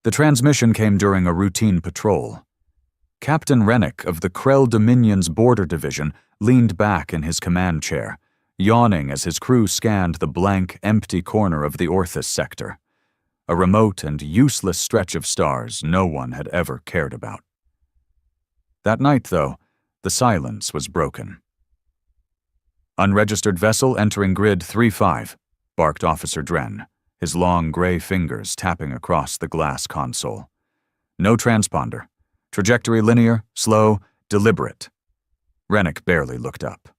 The transmission came during a routine patrol. Captain Rennick of the Krell Dominion's Border Division leaned back in his command chair, yawning as his crew scanned the blank, empty corner of the Orthus sector, a remote and useless stretch of stars no one had ever cared about. That night, though, the silence was broken. "Unregistered vessel entering grid 3-5, barked Officer Dren, his long gray fingers tapping across the glass console. "No transponder. Trajectory linear, slow, deliberate." Rennick barely looked up.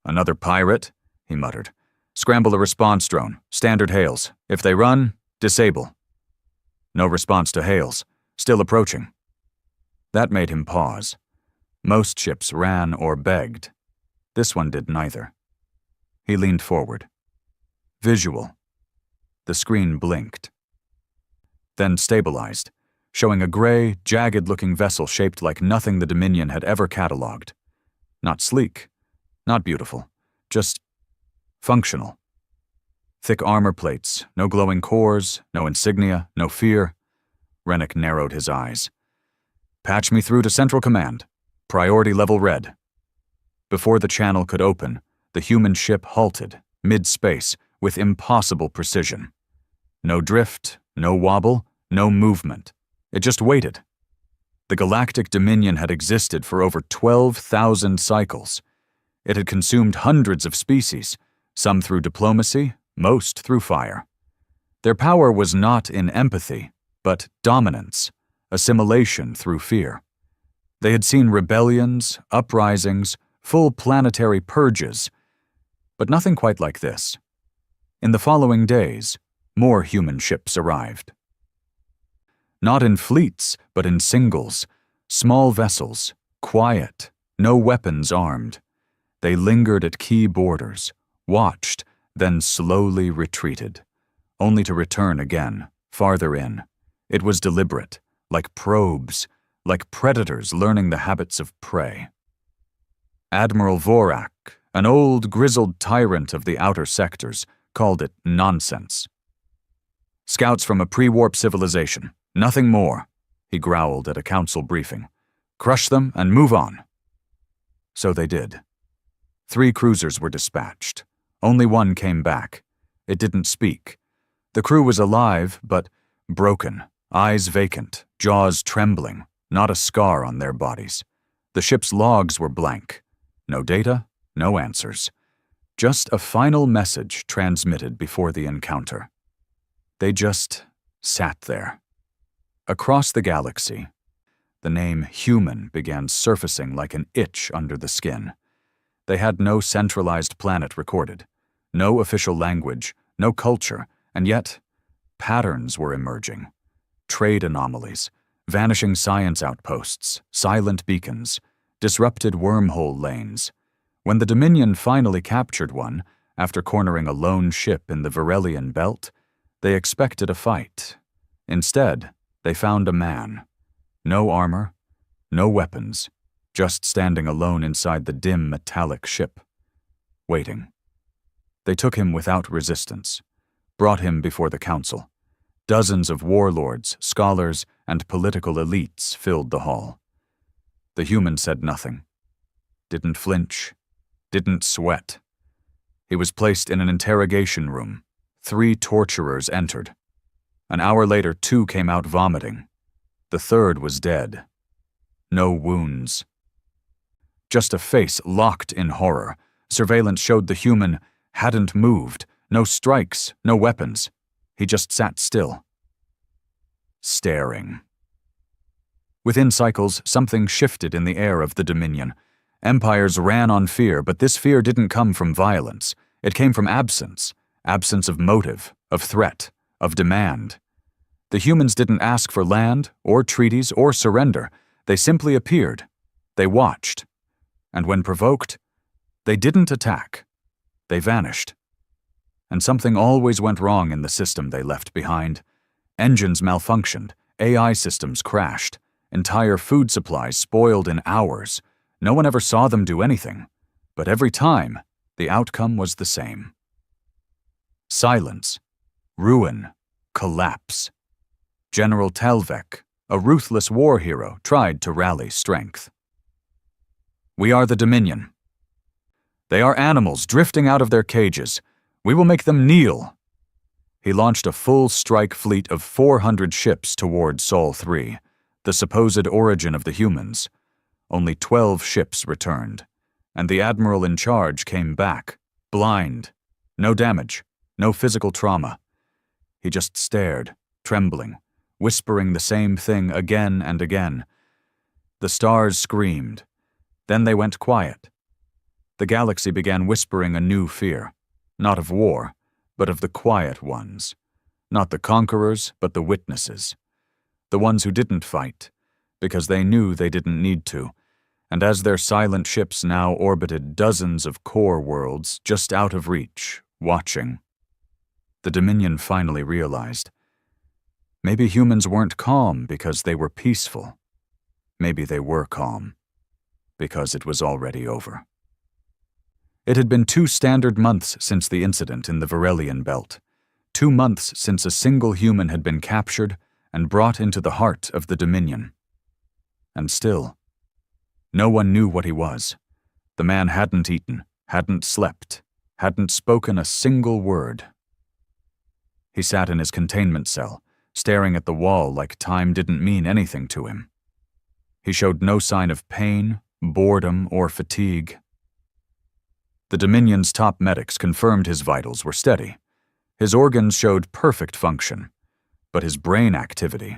"Another pirate?" he muttered. "Scramble a response drone. Standard hails. If they run, disable." No response to hails. Still approaching. That made him pause. Most ships ran or begged. This one did neither. He leaned forward. Visual. The screen blinked. Then stabilized, showing a gray, jagged-looking vessel shaped like nothing the Dominion had ever catalogued. Not sleek, not beautiful, just functional. Thick armor plates, no glowing cores, no insignia, no fear. Rennick narrowed his eyes. "Patch me through to Central Command. Priority level red." Before the channel could open, the human ship halted, mid-space, with impossible precision. No drift, no wobble, no movement. It just waited. The Galactic Dominion had existed for over 12,000 cycles. It had consumed hundreds of species, some through diplomacy, most through fire. Their power was not in empathy, but dominance, assimilation through fear. They had seen rebellions, uprisings, full planetary purges, but nothing quite like this. In the following days, more human ships arrived. Not in fleets, but in singles, small vessels, quiet, no weapons armed. They lingered at key borders, watched, then slowly retreated, only to return again, farther in. It was deliberate, like probes, like predators learning the habits of prey. Admiral Vorak, an old, grizzled tyrant of the outer sectors, called it nonsense. "Scouts from a pre-warp civilization, nothing more," he growled at a council briefing. "Crush them and move on." So they did. 3 cruisers were dispatched. Only one came back. It didn't speak. The crew was alive, but broken, eyes vacant, jaws trembling, not a scar on their bodies. The ship's logs were blank. No data, no answers. Just a final message transmitted before the encounter. They just sat there. Across the galaxy, the name human began surfacing like an itch under the skin. They had no centralized planet recorded, no official language, no culture, and yet patterns were emerging. Trade anomalies, vanishing science outposts, silent beacons, disrupted wormhole lanes. When the Dominion finally captured one, after cornering a lone ship in the Varelian belt, they expected a fight. Instead, they found a man. No armor, no weapons, just standing alone inside the dim metallic ship. Waiting. They took him without resistance, brought him before the council. Dozens of warlords, scholars, and political elites filled the hall. The human said nothing. Didn't flinch. Didn't sweat. He was placed in an interrogation room. 3 torturers entered. An hour later, 2 came out vomiting. The 3rd was dead. No wounds. Just a face locked in horror. Surveillance showed the human hadn't moved. No strikes, no weapons. He just sat still. Staring. Within cycles, something shifted in the air of the Dominion. Empires ran on fear, but this fear didn't come from violence. It came from absence. Absence of motive, of threat, of demand. The humans didn't ask for land, or treaties, or surrender. They simply appeared. They watched. And when provoked, they didn't attack. They vanished. And something always went wrong in the system they left behind. Engines malfunctioned, AI systems crashed, entire food supplies spoiled in hours. No one ever saw them do anything, but every time, the outcome was the same. Silence, ruin, collapse. General Talvek, a ruthless war hero, tried to rally strength. "We are the Dominion. They are animals drifting out of their cages. We will make them kneel." He launched a full strike fleet of 400 ships toward Sol 3, the supposed origin of the humans. Only 12 ships returned, and the admiral in charge came back, blind, no damage, no physical trauma. He just stared, trembling, whispering the same thing again and again. The stars screamed. Then they went quiet. The galaxy began whispering a new fear, not of war, but of the quiet ones. Not the conquerors, but the witnesses. The ones who didn't fight, because they knew they didn't need to, and as their silent ships now orbited dozens of core worlds just out of reach, watching, the Dominion finally realized. Maybe humans weren't calm because they were peaceful. Maybe they were calm because it was already over. It had been 2 standard months since the incident in the Varelian Belt. 2 months since a single human had been captured and brought into the heart of the Dominion. And still, no one knew what he was. The man hadn't eaten, hadn't slept, hadn't spoken a single word. He sat in his containment cell, staring at the wall like time didn't mean anything to him. He showed no sign of pain, boredom, or fatigue. The Dominion's top medics confirmed his vitals were steady. His organs showed perfect function, but his brain activity.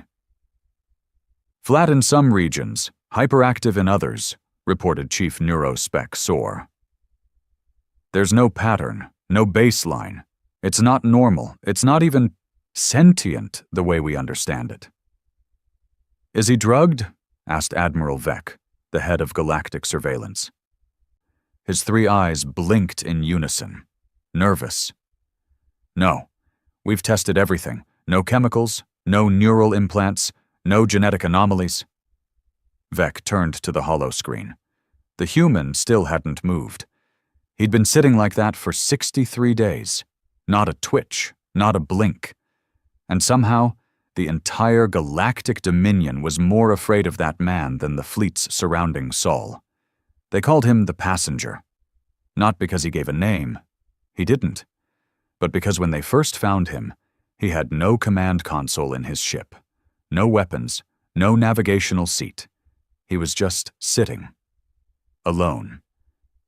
"Flat in some regions, hyperactive in others," reported Chief Neurospec Soar. "There's no pattern, no baseline. It's not normal. It's not even sentient the way we understand it." "Is he drugged?" asked Admiral Vec, the head of Galactic Surveillance. His 3 eyes blinked in unison, nervous. "No. We've tested everything. No chemicals, no neural implants, no genetic anomalies." Vec turned to the holoscreen. The human still hadn't moved. He'd been sitting like that for 63 days. Not a twitch, not a blink. And somehow, the entire galactic Dominion was more afraid of that man than the fleets surrounding Sol. They called him the Passenger. Not because he gave a name. He didn't. But because when they first found him, he had no command console in his ship. No weapons, no navigational seat. He was just sitting. Alone.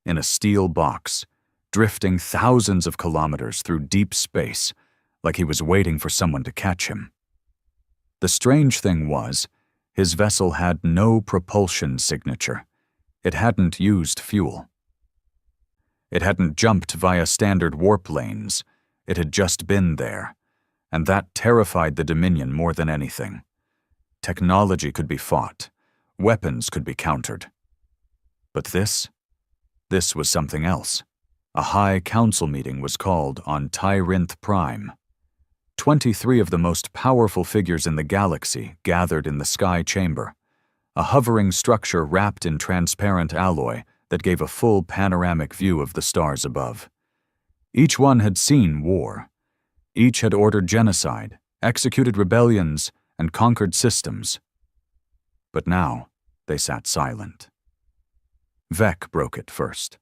In a steel box, drifting thousands of kilometers through deep space, like he was waiting for someone to catch him. The strange thing was, his vessel had no propulsion signature. It hadn't used fuel. It hadn't jumped via standard warp lanes. It had just been there, and that terrified the Dominion more than anything. Technology could be fought. Weapons could be countered. But this was something else. A high council meeting was called on Tyrinth Prime. 23 of the most powerful figures in the galaxy gathered in the sky chamber, a hovering structure wrapped in transparent alloy that gave a full panoramic view of the stars above. Each one had seen war. Each had ordered genocide, executed rebellions, and conquered systems. But now, they sat silent. Vec broke it first.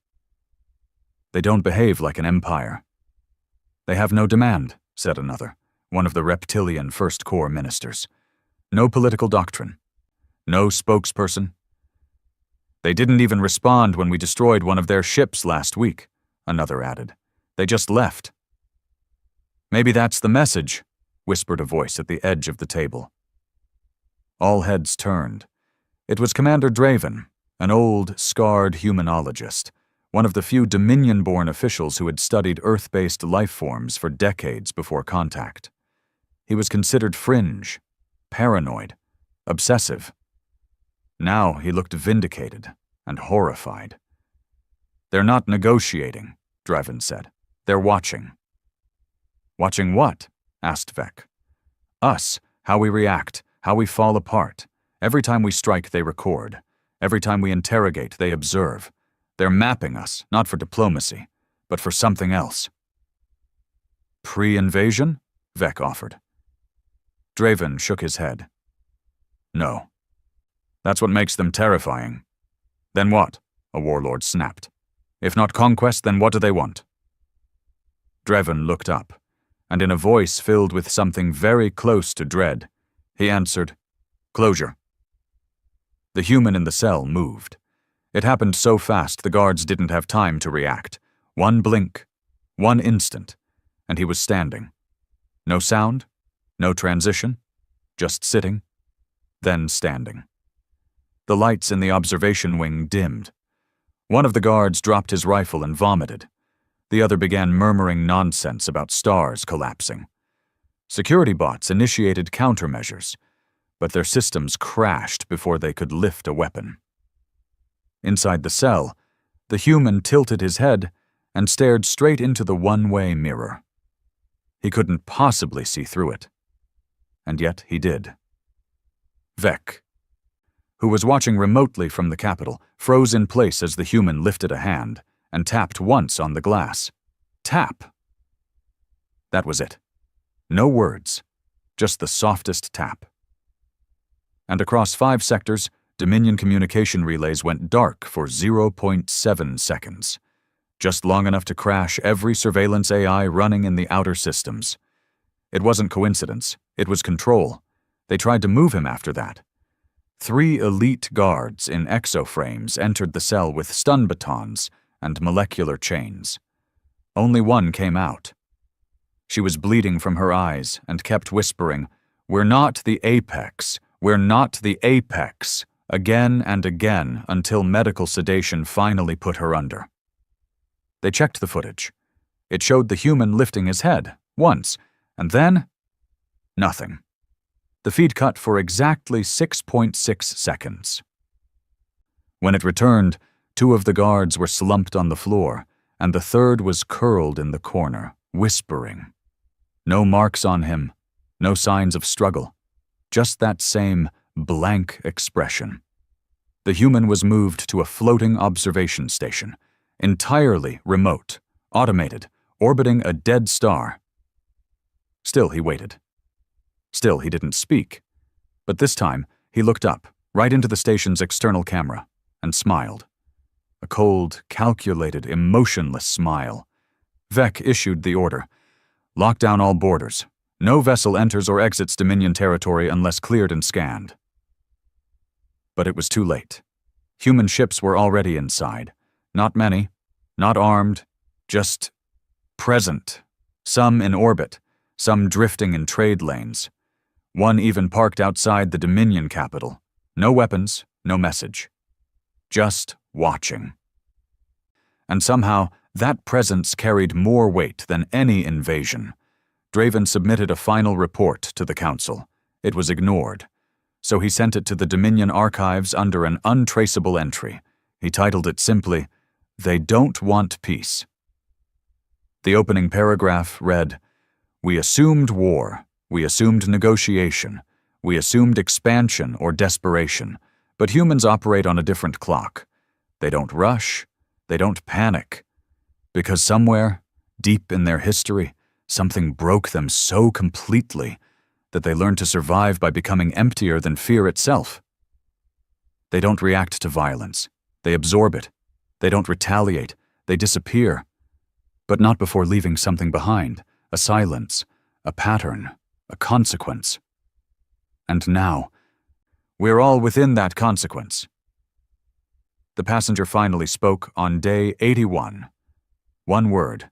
"They don't behave like an empire." "They have no demand," said another, one of the reptilian First Corps ministers. "No political doctrine. No spokesperson." "They didn't even respond when we destroyed one of their ships last week," another added. "They just left." "Maybe that's the message," whispered a voice at the edge of the table. All heads turned. It was Commander Draven, an old, scarred humanologist, one of the few Dominion-born officials who had studied Earth-based life forms for decades before contact. He was considered fringe, paranoid, obsessive. Now he looked vindicated and horrified. "They're not negotiating," Draven said. "They're watching." "Watching what?" asked Vec. "Us, how we react, how we fall apart. Every time we strike, they record. Every time we interrogate, they observe. They're mapping us, not for diplomacy, but for something else." "Pre-invasion?" Vec offered. Draven shook his head. No. That's what makes them terrifying. Then what? A warlord snapped. If not conquest, then what do they want? Draven looked up, and in a voice filled with something very close to dread, he answered, Closure. The human in the cell moved. It happened so fast the guards didn't have time to react. One blink, one instant, and he was standing. No sound, no transition, just sitting, then standing. The lights in the observation wing dimmed. One of the guards dropped his rifle and vomited. The other began murmuring nonsense about stars collapsing. Security bots initiated countermeasures, but their systems crashed before they could lift a weapon. Inside the cell, the human tilted his head and stared straight into the one-way mirror. He couldn't possibly see through it. And yet he did. Vec, who was watching remotely from the Capitol, froze in place as the human lifted a hand and tapped once on the glass. Tap! That was it. No words, just the softest tap. And across 5 sectors, Dominion communication relays went dark for 0.7 seconds, just long enough to crash every surveillance AI running in the outer systems. It wasn't coincidence, it was control. They tried to move him after that. 3 elite guards in exoframes entered the cell with stun batons and molecular chains. Only one came out. She was bleeding from her eyes and kept whispering, "We're not the apex. We're not the apex," again and again until medical sedation finally put her under. They checked the footage. It showed the human lifting his head, once, and then nothing. The feed cut for exactly 6.6 seconds. When it returned, 2 of the guards were slumped on the floor, and the third was curled in the corner, whispering. No marks on him, no signs of struggle, just that same blank expression. The human was moved to a floating observation station, entirely remote, automated, orbiting a dead star. Still he waited. Still he didn't speak. But this time, he looked up, right into the station's external camera, and smiled. A cold, calculated, emotionless smile. Vec issued the order. Lock down all borders. No vessel enters or exits Dominion territory unless cleared and scanned. But it was too late. Human ships were already inside. Not many, not armed, just present. Some in orbit, some drifting in trade lanes. One even parked outside the Dominion capital. No weapons, no message. Just watching. And somehow, that presence carried more weight than any invasion. Draven submitted a final report to the Council. It was ignored. So he sent it to the Dominion archives under an untraceable entry. He titled it simply, "They Don't Want Peace." The opening paragraph read, "We assumed war. We assumed negotiation. We assumed expansion or desperation. But humans operate on a different clock. They don't rush. They don't panic. Because somewhere, deep in their history, something broke them so completely that they learned to survive by becoming emptier than fear itself. They don't react to violence. They absorb it. They don't retaliate. They disappear. But not before leaving something behind, a silence, a pattern, a consequence. And now, we're all within that consequence." The passenger finally spoke on day 81. One word,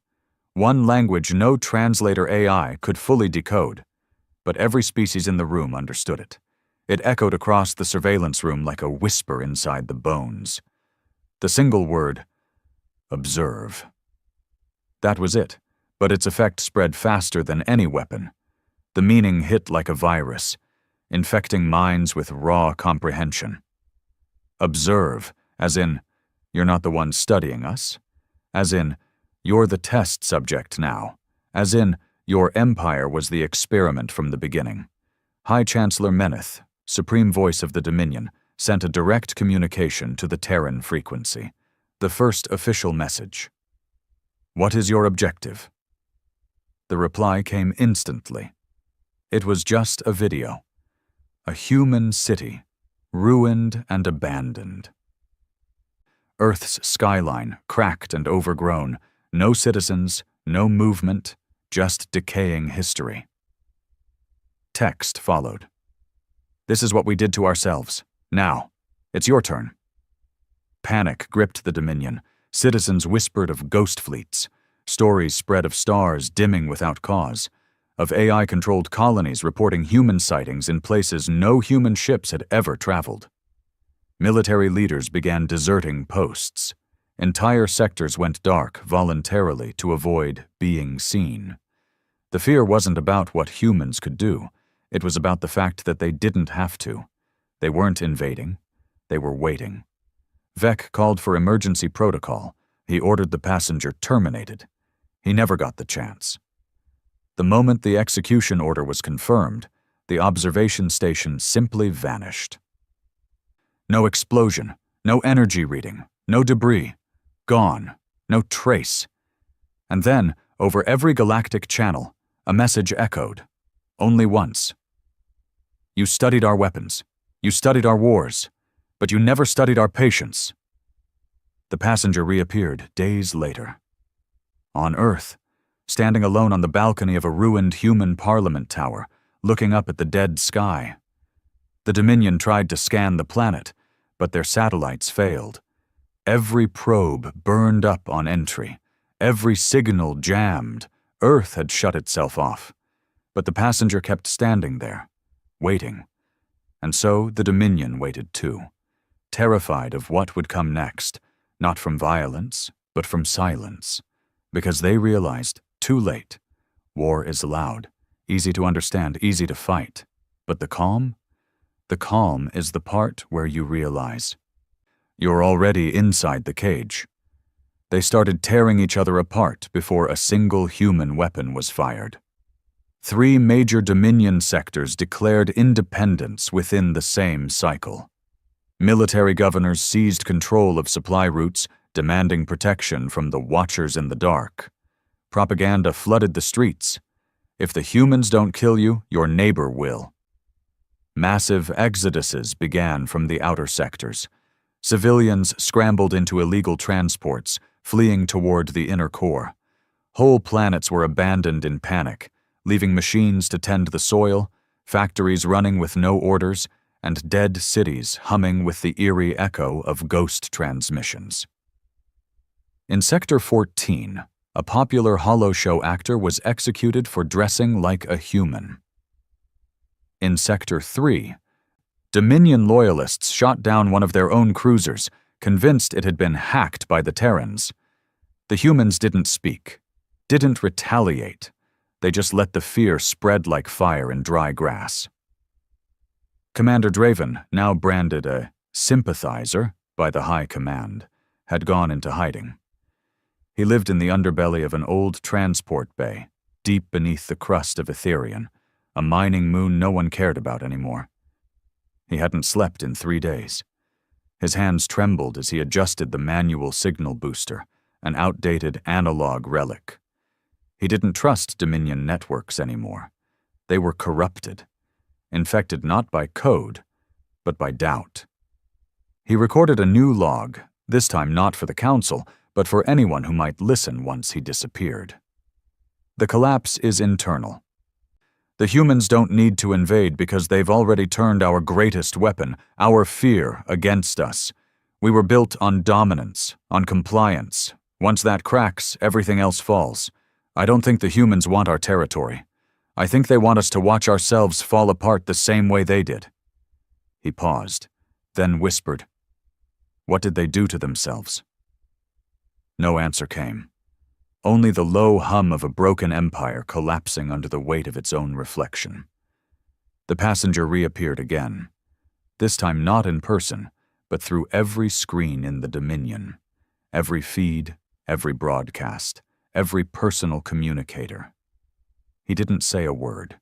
one language no translator AI could fully decode, but every species in the room understood it. It echoed across the surveillance room like a whisper inside the bones. The single word, observe. That was it, but its effect spread faster than any weapon. The meaning hit like a virus, infecting minds with raw comprehension. Observe, as in, you're not the one studying us. As in, you're the test subject now. As in, your empire was the experiment from the beginning. High Chancellor Meneth, Supreme Voice of the Dominion, sent a direct communication to the Terran frequency. The first official message. "What is your objective?" The reply came instantly. It was just a video. A human city, ruined and abandoned. Earth's skyline, cracked and overgrown, no citizens, no movement, just decaying history. Text followed. "This is what we did to ourselves. Now, it's your turn." Panic gripped the Dominion. Citizens whispered of ghost fleets. Stories spread of stars dimming without cause, of AI-controlled colonies reporting human sightings in places no human ships had ever traveled. Military leaders began deserting posts. Entire sectors went dark voluntarily to avoid being seen. The fear wasn't about what humans could do. It was about the fact that they didn't have to. They weren't invading. They were waiting. Vec called for emergency protocol. He ordered the passenger terminated. He never got the chance. The moment the execution order was confirmed, the observation station simply vanished. No explosion, no energy reading, no debris. Gone. No trace. And then, over every galactic channel, a message echoed. Only once. "You studied our weapons. You studied our wars. But you never studied our patience." The passenger reappeared days later. On Earth, standing alone on the balcony of a ruined human parliament tower, looking up at the dead sky. The Dominion tried to scan the planet, but their satellites failed. Every probe burned up on entry. Every signal jammed. Earth had shut itself off. But the passenger kept standing there, waiting. And so the Dominion waited too, terrified of what would come next, not from violence, but from silence, because they realized, too late, war is loud, easy to understand, easy to fight. But the calm? The calm is the part where you realize you're already inside the cage. They started tearing each other apart before a single human weapon was fired. 3 major Dominion sectors declared independence within the same cycle. Military governors seized control of supply routes, demanding protection from the Watchers in the dark. Propaganda flooded the streets. If the humans don't kill you, your neighbor will. Massive exoduses began from the outer sectors. Civilians scrambled into illegal transports, fleeing toward the inner core. Whole planets were abandoned in panic, leaving machines to tend the soil, factories running with no orders, and dead cities humming with the eerie echo of ghost transmissions. In Sector 14, a popular holo show actor was executed for dressing like a human. In Sector 3, Dominion loyalists shot down one of their own cruisers, convinced it had been hacked by the Terrans. The humans didn't speak, didn't retaliate. They just let the fear spread like fire in dry grass. Commander Draven, now branded a sympathizer by the High Command, had gone into hiding. He lived in the underbelly of an old transport bay, deep beneath the crust of Etherian, a mining moon no one cared about anymore. He hadn't slept in 3 days. His hands trembled as he adjusted the manual signal booster, an outdated analog relic. He didn't trust Dominion networks anymore. They were corrupted, infected not by code, but by doubt. He recorded a new log, this time not for the Council, but for anyone who might listen once he disappeared. The collapse is internal. The humans don't need to invade because they've already turned our greatest weapon, our fear, against us. We were built on dominance, on compliance. Once that cracks, everything else falls. I don't think the humans want our territory. I think they want us to watch ourselves fall apart the same way they did. He paused, then whispered, "What did they do to themselves?" No answer came. Only the low hum of a broken empire collapsing under the weight of its own reflection. The passenger reappeared again, this time not in person, but through every screen in the Dominion, every feed, every broadcast, every personal communicator. He didn't say a word.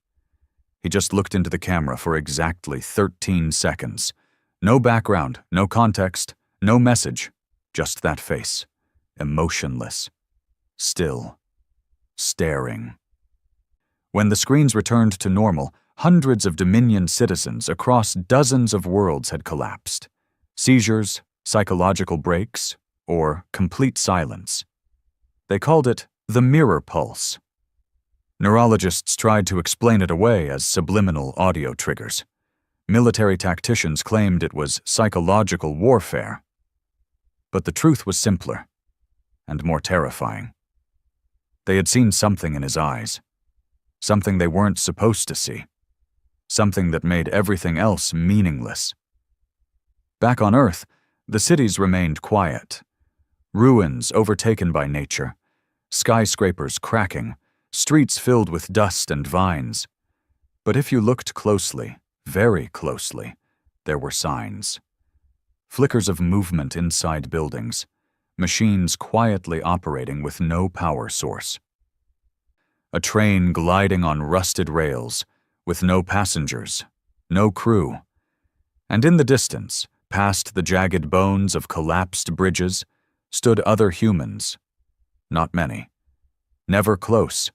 He just looked into the camera for exactly 13 seconds. No background, no context, no message, just that face, emotionless. Still, staring. When the screens returned to normal, hundreds of Dominion citizens across dozens of worlds had collapsed. Seizures, psychological breaks, or complete silence. They called it the mirror pulse. Neurologists tried to explain it away as subliminal audio triggers. Military tacticians claimed it was psychological warfare. But the truth was simpler and more terrifying. They had seen something in his eyes, something they weren't supposed to see, something that made everything else meaningless. Back on Earth, the cities remained quiet. Ruins overtaken by nature, skyscrapers cracking, streets filled with dust and vines. But if you looked closely, very closely, there were signs. Flickers of movement inside buildings, machines quietly operating with no power source. A train gliding on rusted rails, with no passengers, no crew. And in the distance, past the jagged bones of collapsed bridges, stood other humans. Not many. Never close,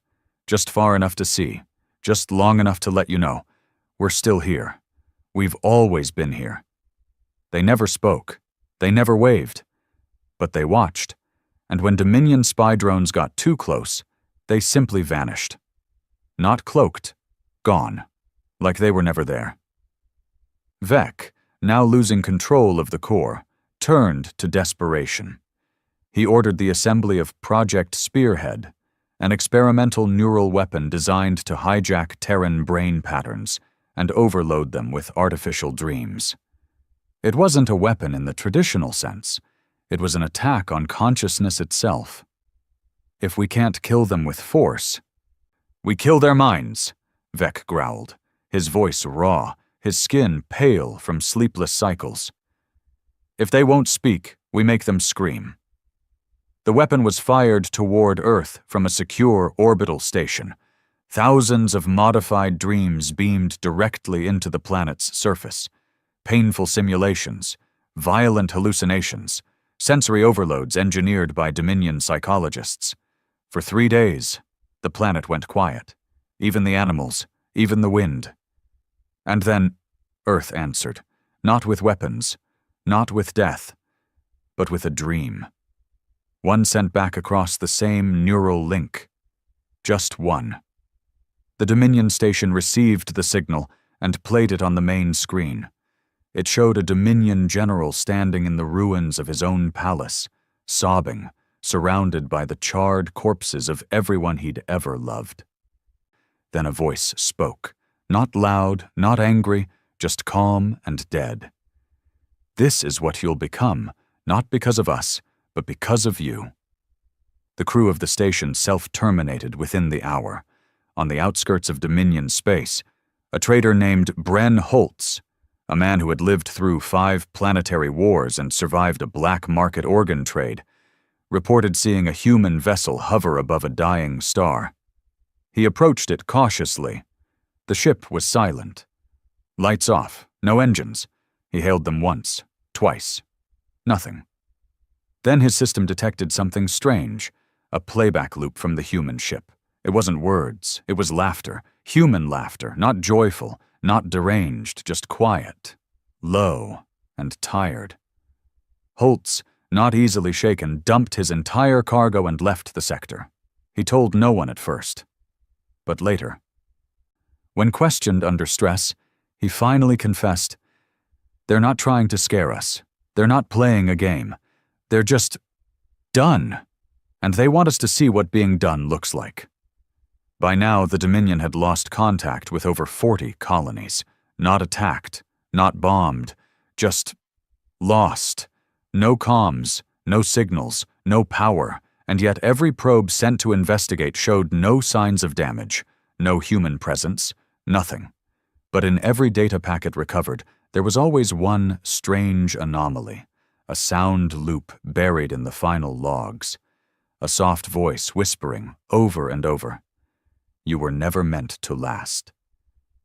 just far enough to see, just long enough to let you know, we're still here. We've always been here. They never spoke. They never waved. But they watched, and when Dominion spy drones got too close, they simply vanished. Not cloaked, gone, like they were never there. Vec, now losing control of the core, turned to desperation. He ordered the assembly of Project Spearhead, an experimental neural weapon designed to hijack Terran brain patterns and overload them with artificial dreams. It wasn't a weapon in the traditional sense. It was an attack on consciousness itself. If we can't kill them with force, we kill their minds, Vec growled, his voice raw, his skin pale from sleepless cycles. If they won't speak, we make them scream. The weapon was fired toward Earth from a secure orbital station. Thousands of modified dreams beamed directly into the planet's surface. Painful simulations, violent hallucinations, sensory overloads engineered by Dominion psychologists. For 3 days, the planet went quiet. Even the animals, even the wind. And then, Earth answered, not with weapons, not with death, but with a dream. One sent back across the same neural link. Just one. The Dominion station received the signal and played it on the main screen. It showed a Dominion general standing in the ruins of his own palace, sobbing, surrounded by the charred corpses of everyone he'd ever loved. Then a voice spoke, not loud, not angry, just calm and dead. This is what you'll become, not because of us, but because of you. The crew of the station self-terminated within the hour. On the outskirts of Dominion space, a trader named Bren Holtz, a man who had lived through 5 planetary wars and survived a black market organ trade, reported seeing a human vessel hover above a dying star. He approached it cautiously. The ship was silent. Lights off, no engines. He hailed them once, twice. Nothing. Then his system detected something strange, a playback loop from the human ship. It wasn't words, it was laughter, human laughter, not joyful, not deranged, just quiet, low, and tired. Holtz, not easily shaken, dumped his entire cargo and left the sector. He told no one at first, but later. When questioned under stress, he finally confessed, "They're not trying to scare us. They're not playing a game. They're just done, and they want us to see what being done looks like." By now, the Dominion had lost contact with over 40 colonies, not attacked, not bombed, just lost. No comms, no signals, no power, and yet every probe sent to investigate showed no signs of damage, no human presence, nothing. But in every data packet recovered, there was always one strange anomaly, a sound loop buried in the final logs, a soft voice whispering over and over, "You were never meant to last."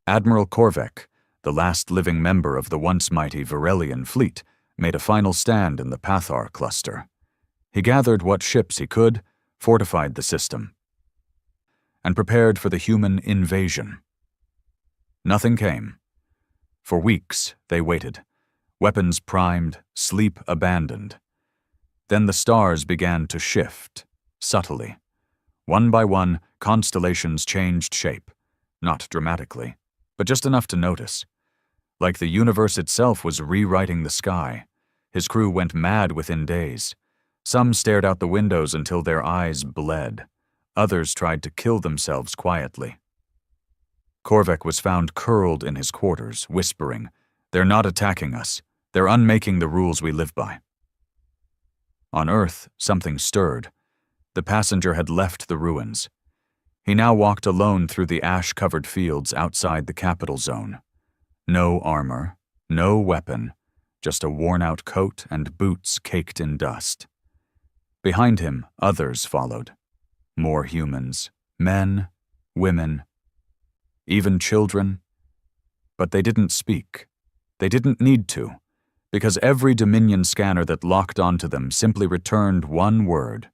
Admiral Korvek, the last living member of the once mighty Varelian fleet, made a final stand in the Pathar cluster. He gathered what ships he could, fortified the system. and prepared for the human invasion. Nothing came. For weeks, they waited, weapons primed, sleep abandoned. Then the stars began to shift, subtly. One by one, constellations changed shape, not dramatically, but just enough to notice. Like the universe itself was rewriting the sky. His crew went mad within days. Some stared out the windows until their eyes bled. Others tried to kill themselves quietly. Korvek was found curled in his quarters, whispering, "They're not attacking us. They're unmaking the rules we live by." On Earth, something stirred. The passenger had left the ruins. He now walked alone through the ash-covered fields outside the capital zone. No armor, no weapon, just a worn-out coat and boots caked in dust. Behind him, others followed. More humans, men, women, even children. But they didn't speak. They didn't need to, because every Dominion scanner that locked onto them simply returned one word: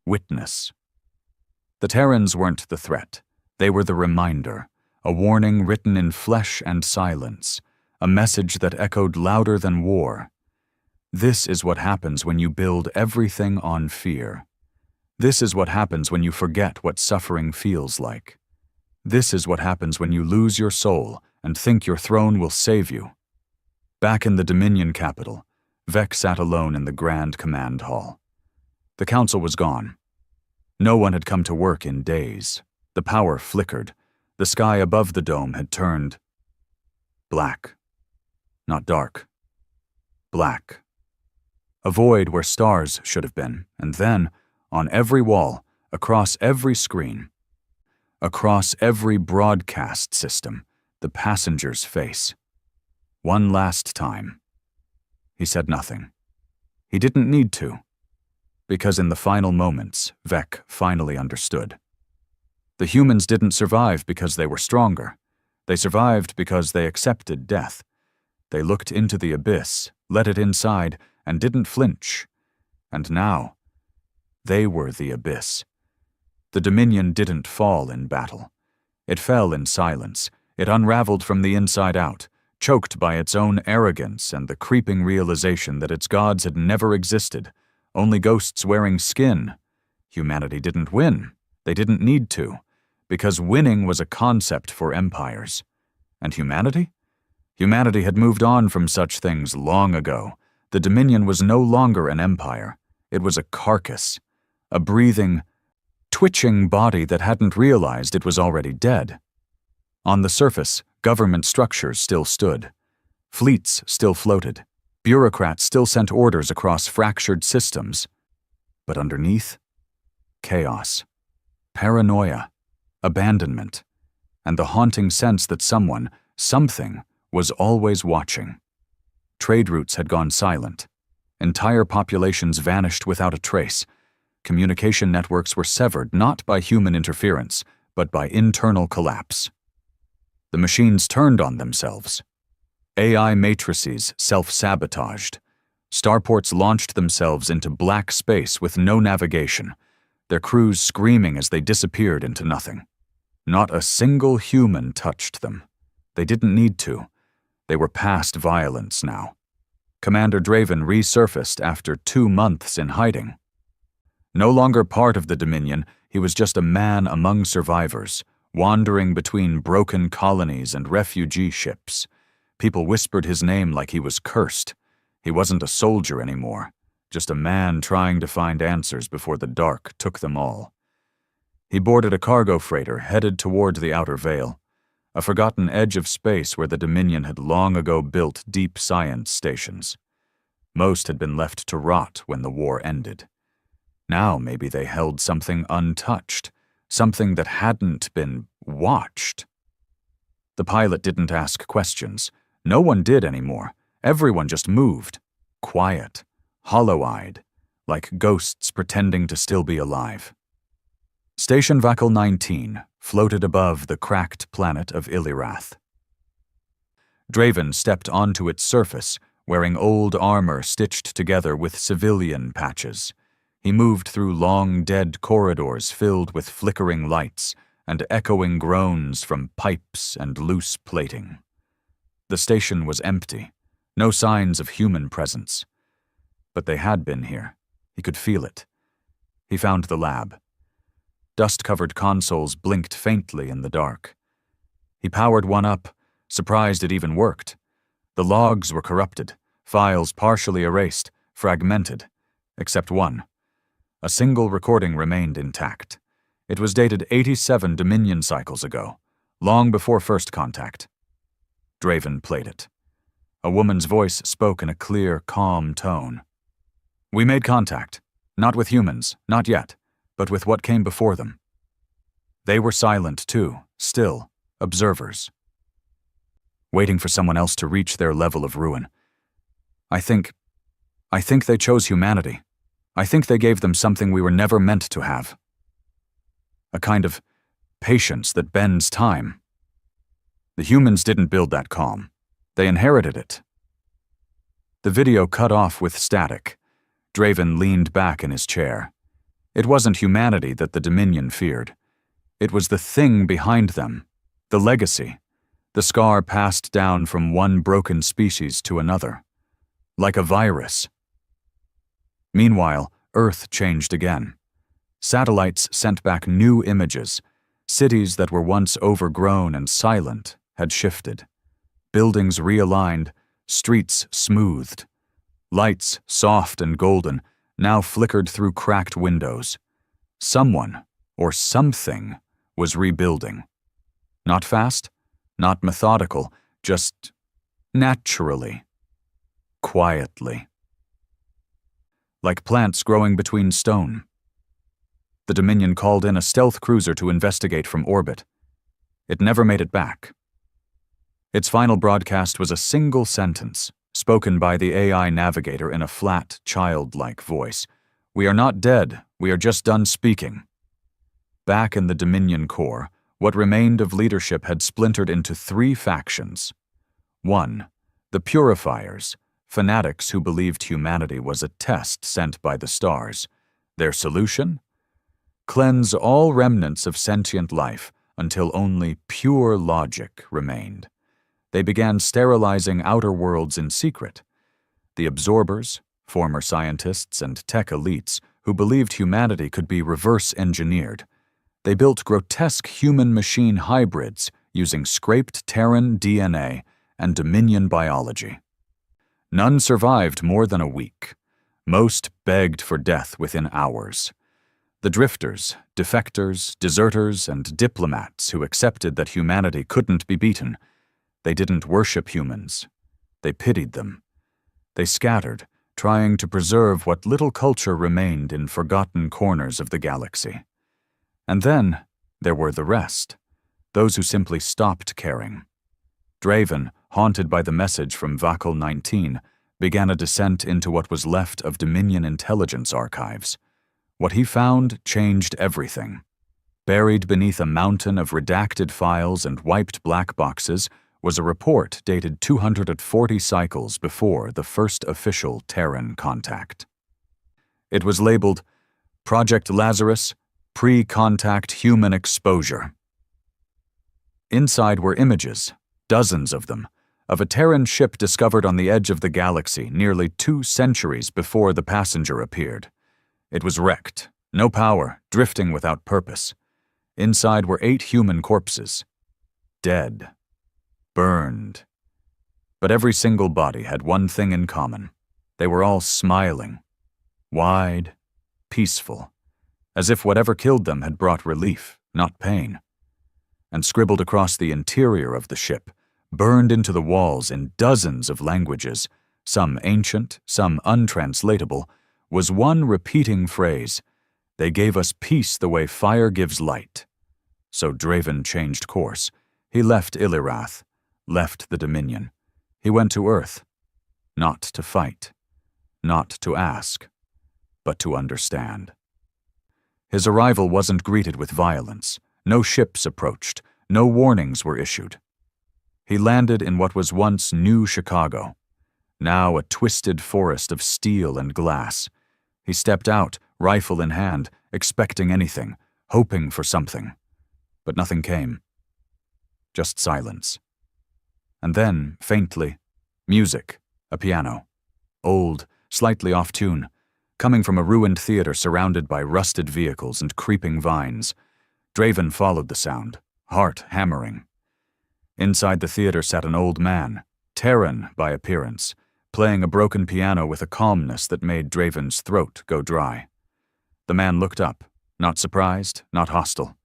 witness. The Terrans weren't the threat. They were the reminder, a warning written in flesh and silence, a message that echoed louder than war. This is what happens when you build everything on fear. This is what happens when you forget what suffering feels like. This is what happens when you lose your soul and think your throne will save you. Back in the Dominion capital, Vec sat alone in the Grand Command Hall. The council was gone. No one had come to work in days. The power flickered. The sky above the dome had turned black. Not dark. Black. A void where stars should have been, and then, on every wall, across every screen, across every broadcast system, the passenger's face. One last time. He said nothing. He didn't need to, because in the final moments, Vec finally understood. The humans didn't survive because they were stronger. They survived because they accepted death. They looked into the abyss, let it inside, and didn't flinch. And now, they were the abyss. The Dominion didn't fall in battle. It fell in silence. It unraveled from the inside out, choked by its own arrogance and the creeping realization that its gods had never existed, only ghosts wearing skin. Humanity didn't win. They didn't need to, because winning was a concept for empires. And humanity? Humanity had moved on from such things long ago. The Dominion was no longer an empire. It was a carcass, a breathing, twitching body that hadn't realized it was already dead. On the surface, government structures still stood. Fleets still floated. Bureaucrats still sent orders across fractured systems. But underneath, chaos, paranoia, abandonment, and the haunting sense that someone, something, was always watching. Trade routes had gone silent. Entire populations vanished without a trace. Communication networks were severed not by human interference, but by internal collapse. The machines turned on themselves. AI matrices self-sabotaged. Starports launched themselves into black space with no navigation, their crews screaming as they disappeared into nothing. Not a single human touched them. They didn't need to. They were past violence now. Commander Draven resurfaced after 2 months in hiding. No longer part of the Dominion, he was just a man among survivors, wandering between broken colonies and refugee ships. People whispered his name like he was cursed. He wasn't a soldier anymore, just a man trying to find answers before the dark took them all. He boarded a cargo freighter headed toward the outer veil, a forgotten edge of space where the Dominion had long ago built deep science stations. Most had been left to rot when the war ended. Now maybe they held something untouched, something that hadn't been watched. The pilot didn't ask questions. No one did anymore. Everyone just moved, quiet, hollow-eyed, like ghosts pretending to still be alive. Station Vacal 19 floated above the cracked planet of Illirath. Draven stepped onto its surface, wearing old armor stitched together with civilian patches. He moved through long, dead corridors filled with flickering lights and echoing groans from pipes and loose plating. The station was empty, no signs of human presence. But they had been here. He could feel it. He found the lab. Dust-covered consoles blinked faintly in the dark. He powered one up, surprised it even worked. The logs were corrupted, files partially erased, fragmented, except one. A single recording remained intact. It was dated 87 Dominion cycles ago, long before first contact. Draven played it. A woman's voice spoke in a clear, calm tone. "We made contact. Not with humans, not yet, but with what came before them." They were silent too, still, observers. Waiting for someone else to reach their level of ruin. I think they chose humanity. I think they gave them something we were never meant to have. A kind of patience that bends time. The humans didn't build that calm. They inherited it. The video cut off with static. Draven leaned back in his chair. It wasn't humanity that the Dominion feared. It was the thing behind them, the legacy, the scar passed down from one broken species to another, like a virus. Meanwhile, Earth changed again. Satellites sent back new images. Cities that were once overgrown and silent had shifted. Buildings realigned, streets smoothed. Lights, soft and golden, now flickered through cracked windows. Someone, or something, was rebuilding. Not fast, not methodical, just naturally, quietly. Like plants growing between stone. The Dominion called in a stealth cruiser to investigate from orbit. It never made it back. Its final broadcast was a single sentence, spoken by the AI navigator in a flat, childlike voice. "We are not dead, we are just done speaking." Back in the Dominion core, what remained of leadership had splintered into three factions. 1. The Purifiers, fanatics who believed humanity was a test sent by the stars. Their solution? Cleanse all remnants of sentient life until only pure logic remained. They began sterilizing outer worlds in secret. The Absorbers, former scientists and tech elites who believed humanity could be reverse-engineered. They built grotesque human-machine hybrids using scraped Terran DNA and Dominion biology. None survived more than a week. Most begged for death within hours. The drifters, defectors, deserters, and diplomats who accepted that humanity couldn't be beaten. They didn't worship humans. They pitied them. They scattered, trying to preserve what little culture remained in forgotten corners of the galaxy. And then there were the rest, those who simply stopped caring. Draven, haunted by the message from Vakal 19, began a descent into what was left of Dominion intelligence archives. What he found changed everything. Buried beneath a mountain of redacted files and wiped black boxes was a report dated 240 cycles before the first official Terran contact. It was labeled Project Lazarus, Pre-Contact Human Exposure. Inside were images, dozens of them, of a Terran ship discovered on the edge of the galaxy nearly 2 centuries before the passenger appeared. It was wrecked, no power, drifting without purpose. Inside were 8 human corpses. Dead. Burned. But every single body had one thing in common. They were all smiling. Wide, peaceful, as if whatever killed them had brought relief, not pain. And scribbled across the interior of the ship, burned into the walls in dozens of languages, some ancient, some untranslatable, was one repeating phrase: "They gave us peace the way fire gives light." So Draven changed course. He left Illirath, left the Dominion. He went to Earth, not to fight, not to ask, but to understand. His arrival wasn't greeted with violence. No ships approached. No warnings were issued. He landed in what was once New Chicago, now a twisted forest of steel and glass. He stepped out, rifle in hand, expecting anything, hoping for something. But nothing came. Just silence. And then, faintly, music, a piano. Old, slightly off tune, coming from a ruined theater surrounded by rusted vehicles and creeping vines. Draven followed the sound, heart hammering. Inside the theater sat an old man, Terran by appearance, playing a broken piano with a calmness that made Draven's throat go dry. The man looked up, not surprised, not hostile.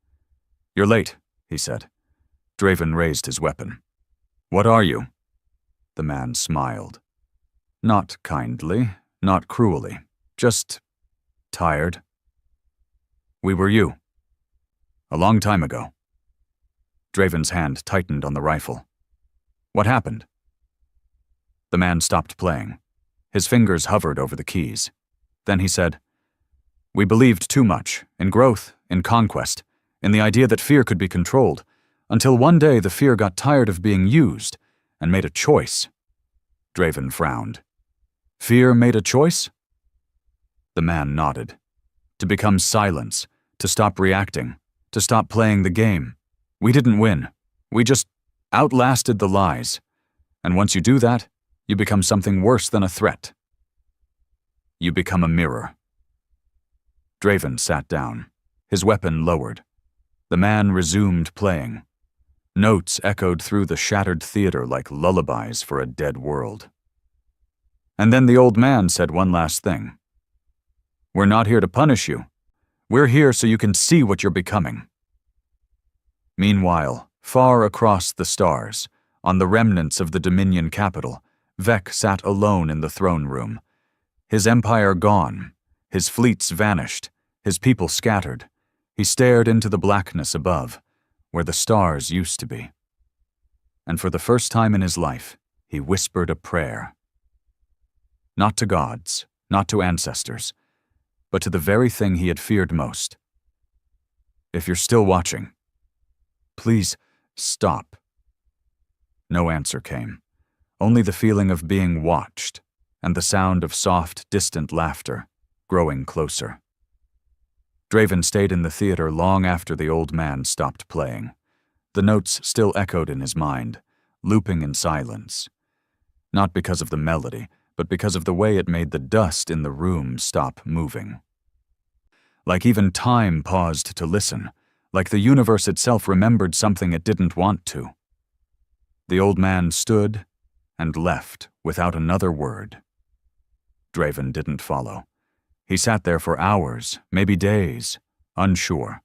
"You're late," he said. Draven raised his weapon. "What are you?" The man smiled. Not kindly, not cruelly, just tired. "We were you. A long time ago." Draven's hand tightened on the rifle. "What happened?" The man stopped playing. His fingers hovered over the keys. Then he said, "We believed too much, in growth, in conquest, in the idea that fear could be controlled, until one day the fear got tired of being used and made a choice." Draven frowned. "Fear made a choice?" The man nodded. "To become silence, to stop reacting, to stop playing the game. We didn't win. We just outlasted the lies. And once you do that, you become something worse than a threat. You become a mirror." Draven sat down, his weapon lowered. The man resumed playing. Notes echoed through the shattered theater like lullabies for a dead world. And then the old man said one last thing. "We're not here to punish you. We're here so you can see what you're becoming." Meanwhile, far across the stars, on the remnants of the Dominion capital, Vec sat alone in the throne room. His empire gone, his fleets vanished, his people scattered. He stared into the blackness above, where the stars used to be. And for the first time in his life, he whispered a prayer. Not to gods, not to ancestors, but to the very thing he had feared most. "If you're still watching, please stop." No answer came, only the feeling of being watched and the sound of soft, distant laughter, growing closer. Draven stayed in the theater long after the old man stopped playing. The notes still echoed in his mind, looping in silence. Not because of the melody, but because of the way it made the dust in the room stop moving. Like even time paused to listen, like the universe itself remembered something it didn't want to. The old man stood and left without another word. Draven didn't follow. He sat there for hours, maybe days, unsure.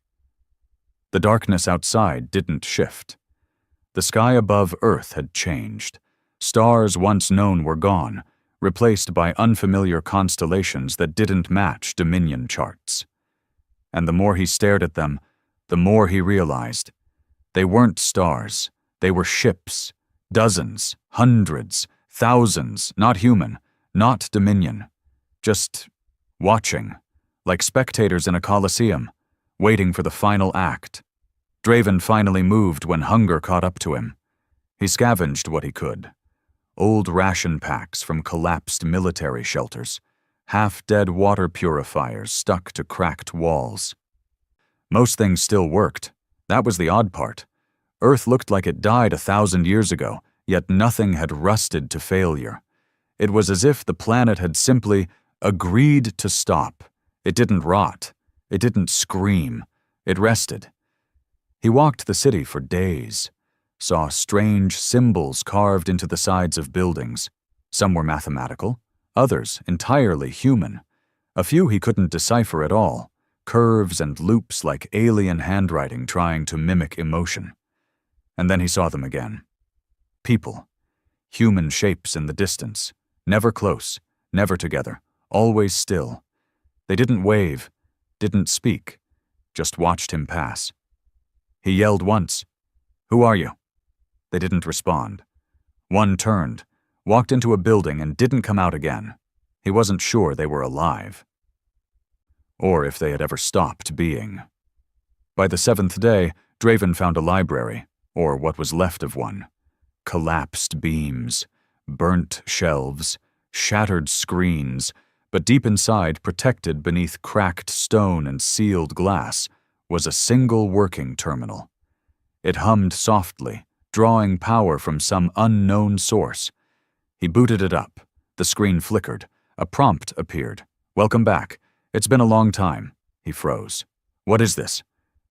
The darkness outside didn't shift. The sky above Earth had changed. Stars once known were gone, replaced by unfamiliar constellations that didn't match Dominion charts. And the more he stared at them, the more he realized. They weren't stars. They were ships. Dozens, hundreds, thousands, not human, not Dominion. Just watching, like spectators in a coliseum, waiting for the final act. Draven finally moved when hunger caught up to him. He scavenged what he could. Old ration packs from collapsed military shelters, half-dead water purifiers stuck to cracked walls. Most things still worked. That was the odd part. Earth looked like it died 1,000 years ago, yet nothing had rusted to failure. It was as if the planet had simply agreed to stop. It didn't rot. It didn't scream. It rested. He walked the city for days, saw strange symbols carved into the sides of buildings. Some were mathematical, others entirely human. A few he couldn't decipher at all, curves and loops like alien handwriting trying to mimic emotion. And then he saw them again. People, human shapes in the distance, never close, never together, always still. They didn't wave, didn't speak, just watched him pass. He yelled once, "Who are you?" They didn't respond. One turned, walked into a building and didn't come out again. He wasn't sure they were alive. Or if they had ever stopped being. By the 7th day, Draven found a library, or what was left of one. Collapsed beams, burnt shelves, shattered screens, But deep inside, protected beneath cracked stone and sealed glass, was a single working terminal. It hummed softly, drawing power from some unknown source. He booted it up. The screen flickered. A prompt appeared. "Welcome back. It's been a long time." He froze. "What is this?"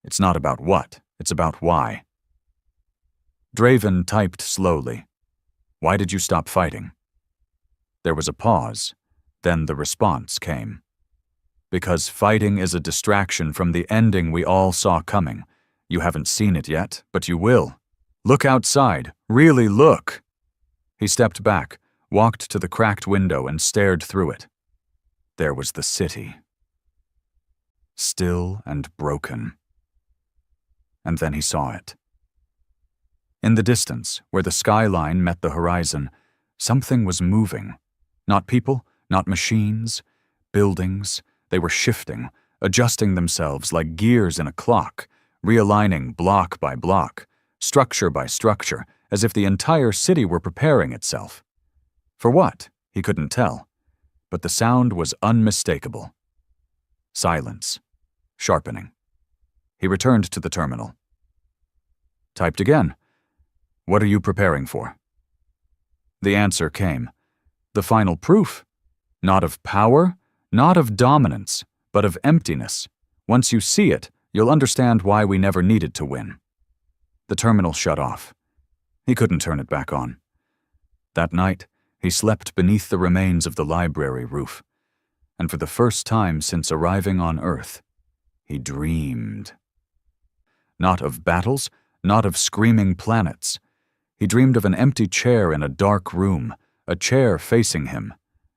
"It's not about what. It's about why." Draven typed slowly. "Why did you stop fighting?" There was a pause. Then the response came. "Because fighting is a distraction from the ending we all saw coming. You haven't seen it yet, but you will. Look outside. Really look." He stepped back, walked to the cracked window and stared through it. There was the city. Still and broken. And then he saw it. In the distance, where the skyline met the horizon, something was moving. Not people, not machines, buildings. They were shifting, adjusting themselves like gears in a clock, realigning block by block, structure by structure, as if the entire city were preparing itself. For what? He couldn't tell. But the sound was unmistakable. Silence. Sharpening. He returned to the terminal. Typed again. "What are you preparing for?" The answer came. The final proof. Not of power, not of dominance, but of emptiness. Once you see it, you'll understand why we never needed to win. The terminal shut off. He couldn't turn it back on. That night, he slept beneath the remains of the library roof. And for the first time since arriving on Earth, he dreamed. Not of battles, not of screaming planets. He dreamed of an empty chair in a dark room, a chair facing him,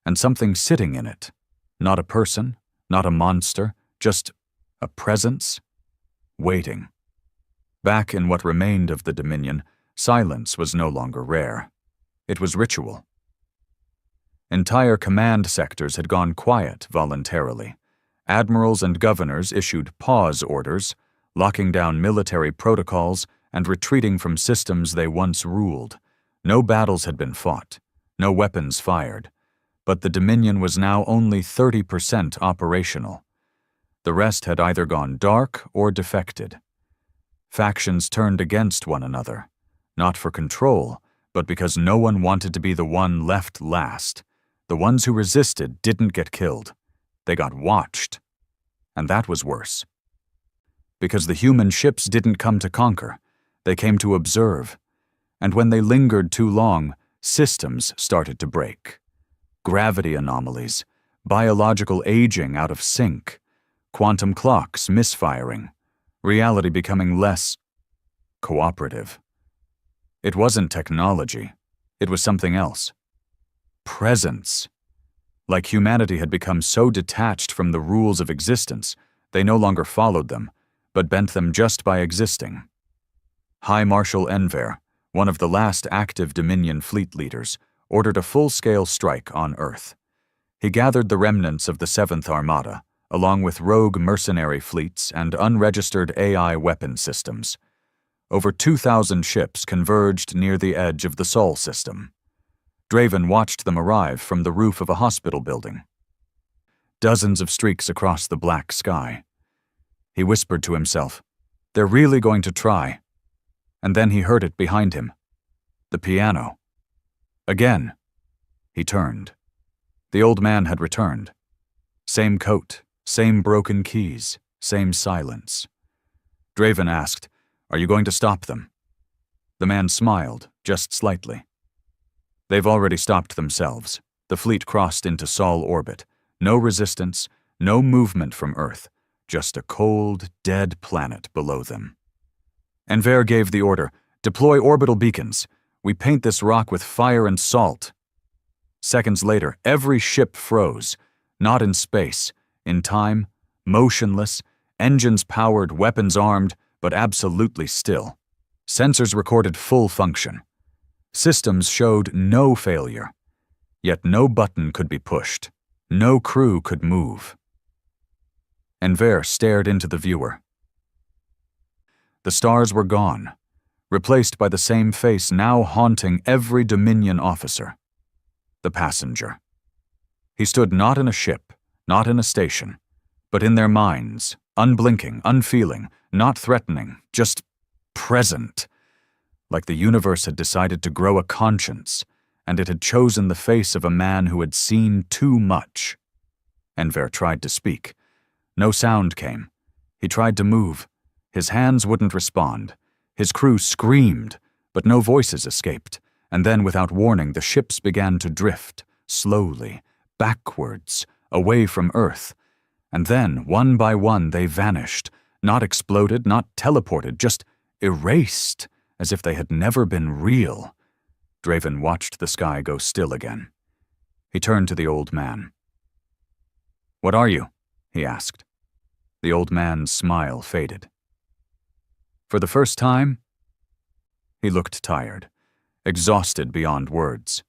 and something sitting in it. Not a person, not a monster, just a presence, waiting. Back in what remained of the Dominion, silence was no longer rare. It was ritual. Entire command sectors had gone quiet voluntarily. Admirals and governors issued pause orders, locking down military protocols and retreating from systems they once ruled. No battles had been fought, no weapons fired, but the Dominion was now only 30% operational. The rest had either gone dark or defected. Factions turned against one another, not for control, but because no one wanted to be the one left last. The ones who resisted didn't get killed. They got watched. And that was worse. Because the human ships didn't come to conquer. They came to observe. And when they lingered too long, systems started to break. Gravity anomalies, biological aging out of sync, quantum clocks misfiring, reality becoming less cooperative. It wasn't technology. It was something else. Presence. Like humanity had become so detached from the rules of existence, they no longer followed them, but bent them just by existing. High Marshal Enver, one of the last active Dominion fleet leaders, ordered a full-scale strike on Earth. He gathered the remnants of the 7th Armada, along with rogue mercenary fleets and unregistered AI weapon systems. Over 2,000 ships converged near the edge of the Sol system. Draven watched them arrive from the roof of a hospital building. Dozens of streaks across the black sky. He whispered to himself, "They're really going to try." And then he heard it behind him. The piano. Again. He turned. The old man had returned. Same coat, same broken keys, same silence. Draven asked, "Are you going to stop them?" The man smiled, just slightly. They've already stopped themselves. The fleet crossed into Sol orbit. No resistance, no movement from Earth, just a cold, dead planet below them. Enver gave the order, "Deploy orbital beacons. We paint this rock with fire and salt." Seconds later, every ship froze, not in space, in time, motionless, engines powered, weapons armed, but absolutely still. Sensors recorded full function. Systems showed no failure. Yet no button could be pushed. No crew could move. Enver stared into the viewer. The stars were gone, replaced by the same face now haunting every Dominion officer. The passenger. He stood not in a ship, not in a station, but in their minds, unblinking, unfeeling, not threatening, just present, like the universe had decided to grow a conscience, and it had chosen the face of a man who had seen too much. Enver tried to speak. No sound came. He tried to move. His hands wouldn't respond. His crew screamed, but no voices escaped, and then without warning the ships began to drift, slowly, backwards, away from Earth. And then, one by one, they vanished, not exploded, not teleported, just erased, as if they had never been real. Draven watched the sky go still again. He turned to the old man. "What are you?" he asked. The old man's smile faded. "For the first time?" He looked tired, exhausted beyond words.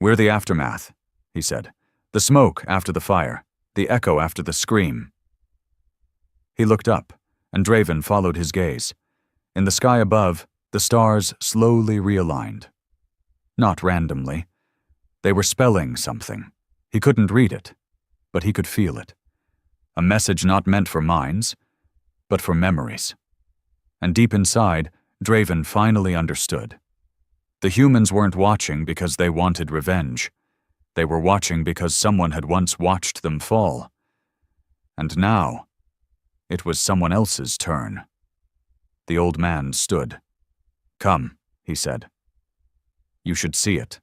"We're the aftermath," he said. "The smoke after the fire, the echo after the scream." He looked up, and Draven followed his gaze. In the sky above, the stars slowly realigned. Not randomly. They were spelling something. He couldn't read it, but he could feel it. A message not meant for minds, but for memories. And deep inside, Draven finally understood. The humans weren't watching because they wanted revenge. They were watching because someone had once watched them fall. And now, it was someone else's turn. The old man stood. "Come," he said. "You should see it."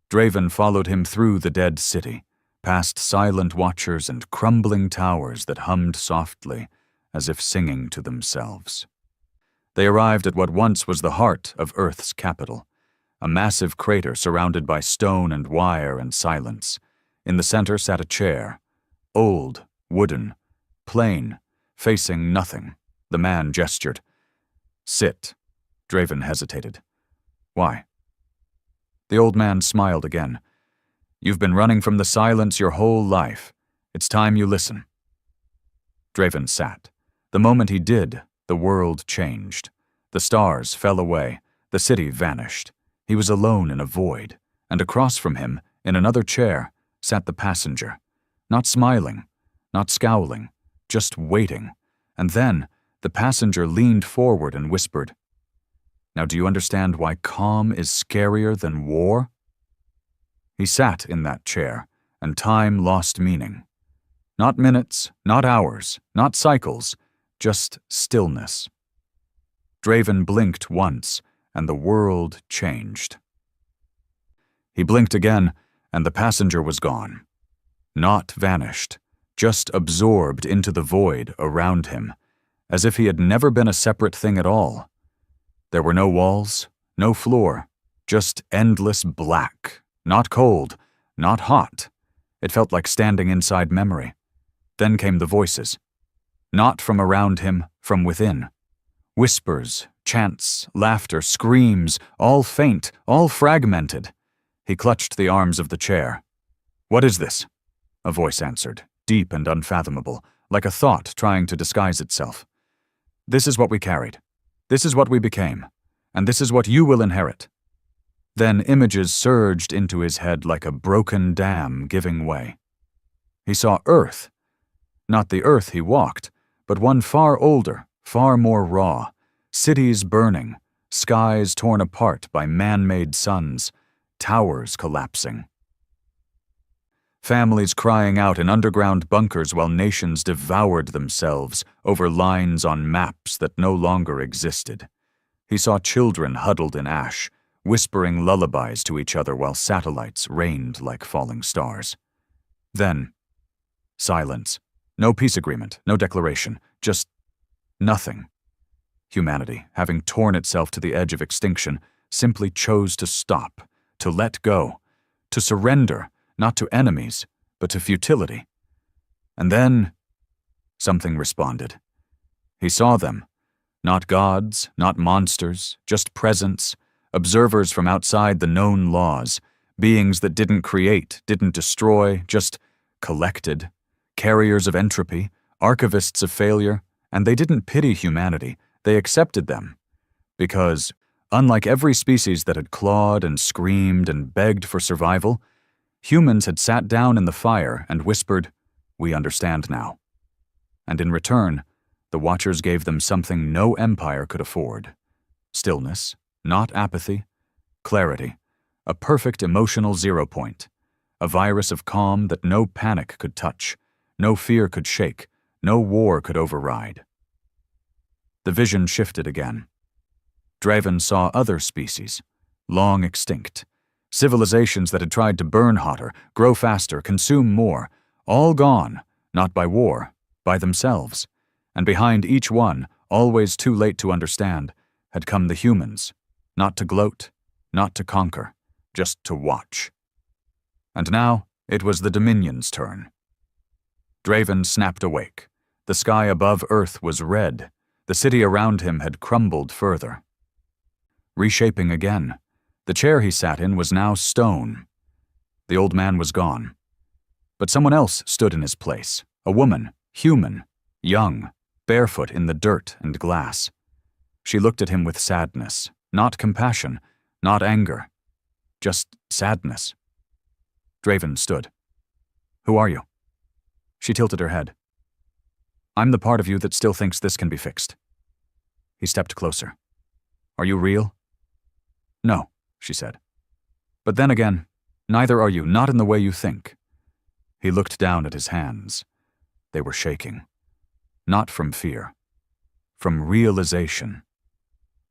Draven followed him through the dead city, past silent watchers and crumbling towers that hummed softly, as if singing to themselves. They arrived at what once was the heart of Earth's capital, a massive crater surrounded by stone and wire and silence. In the center sat a chair, old, wooden, plain, facing nothing. The man gestured. "Sit." Draven hesitated. "Why?" The old man smiled again. "You've been running from the silence your whole life. It's time you listen." Draven sat. The moment he did, the world changed. The stars fell away. The city vanished. He was alone in a void, and across from him, in another chair, sat the passenger. Not smiling, not scowling, just waiting. And then, the passenger leaned forward and whispered, "Now do you understand why calm is scarier than war?" He sat in that chair, and time lost meaning. Not minutes, not hours, not cycles, just stillness. Draven blinked once, and the world changed. He blinked again, and the passenger was gone. Not vanished, just absorbed into the void around him, as if he had never been a separate thing at all. There were no walls, no floor, just endless black, not cold, not hot. It felt like standing inside memory. Then came the voices. Not from around him, from within. Whispers, chants, laughter, screams, all faint, all fragmented. He clutched the arms of the chair. "What is this?" A voice answered, deep and unfathomable, like a thought trying to disguise itself. "This is what we carried. This is what we became. And this is what you will inherit." Then images surged into his head like a broken dam giving way. He saw Earth. Not the Earth he walked, but one far older, far more raw. Cities burning, skies torn apart by man-made suns, towers collapsing. Families crying out in underground bunkers while nations devoured themselves over lines on maps that no longer existed. He saw children huddled in ash, whispering lullabies to each other while satellites rained like falling stars. Then, silence. No peace agreement, no declaration, just nothing. Humanity, having torn itself to the edge of extinction, simply chose to stop, to let go, to surrender, not to enemies, but to futility. And then, something responded. He saw them. Not gods, not monsters, just presence, observers from outside the known laws, beings that didn't create, didn't destroy, just collected, carriers of entropy, archivists of failure, and they didn't pity humanity, they accepted them. Because, unlike every species that had clawed and screamed and begged for survival, Humans had sat down in the fire and whispered, "We understand now." And in return, the Watchers gave them something no empire could afford. Stillness, not apathy, clarity, a perfect emotional zero point, a virus of calm that no panic could touch, no fear could shake, no war could override. The vision shifted again. Draven saw other species, long extinct, civilizations that had tried to burn hotter, grow faster, consume more, all gone, not by war, by themselves. And behind each one, always too late to understand, had come the humans, not to gloat, not to conquer, just to watch. And now it was the Dominion's turn. Draven snapped awake. The sky above Earth was red. The city around him had crumbled further. Reshaping again, the chair he sat in was now stone. The old man was gone. But someone else stood in his place, a woman, human, young, barefoot in the dirt and glass. She looked at him with sadness, not compassion, not anger, just sadness. Draven stood. "Who are you?" She tilted her head. "I'm the part of you that still thinks this can be fixed." He stepped closer. "Are you real?" "No," she said. "But then again, neither are you, not in the way you think." He looked down at his hands. They were shaking. Not from fear. From realization.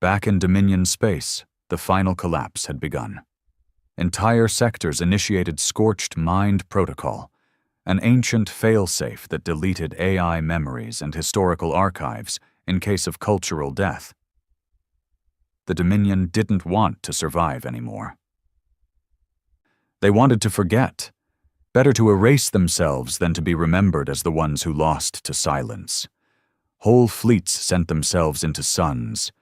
Back in Dominion space, the final collapse had begun. Entire sectors initiated Scorched Mind Protocol, an ancient failsafe that deleted AI memories and historical archives in case of cultural death. The Dominion didn't want to survive anymore. They wanted to forget. Better to erase themselves than to be remembered as the ones who lost to silence. Whole fleets sent themselves into suns.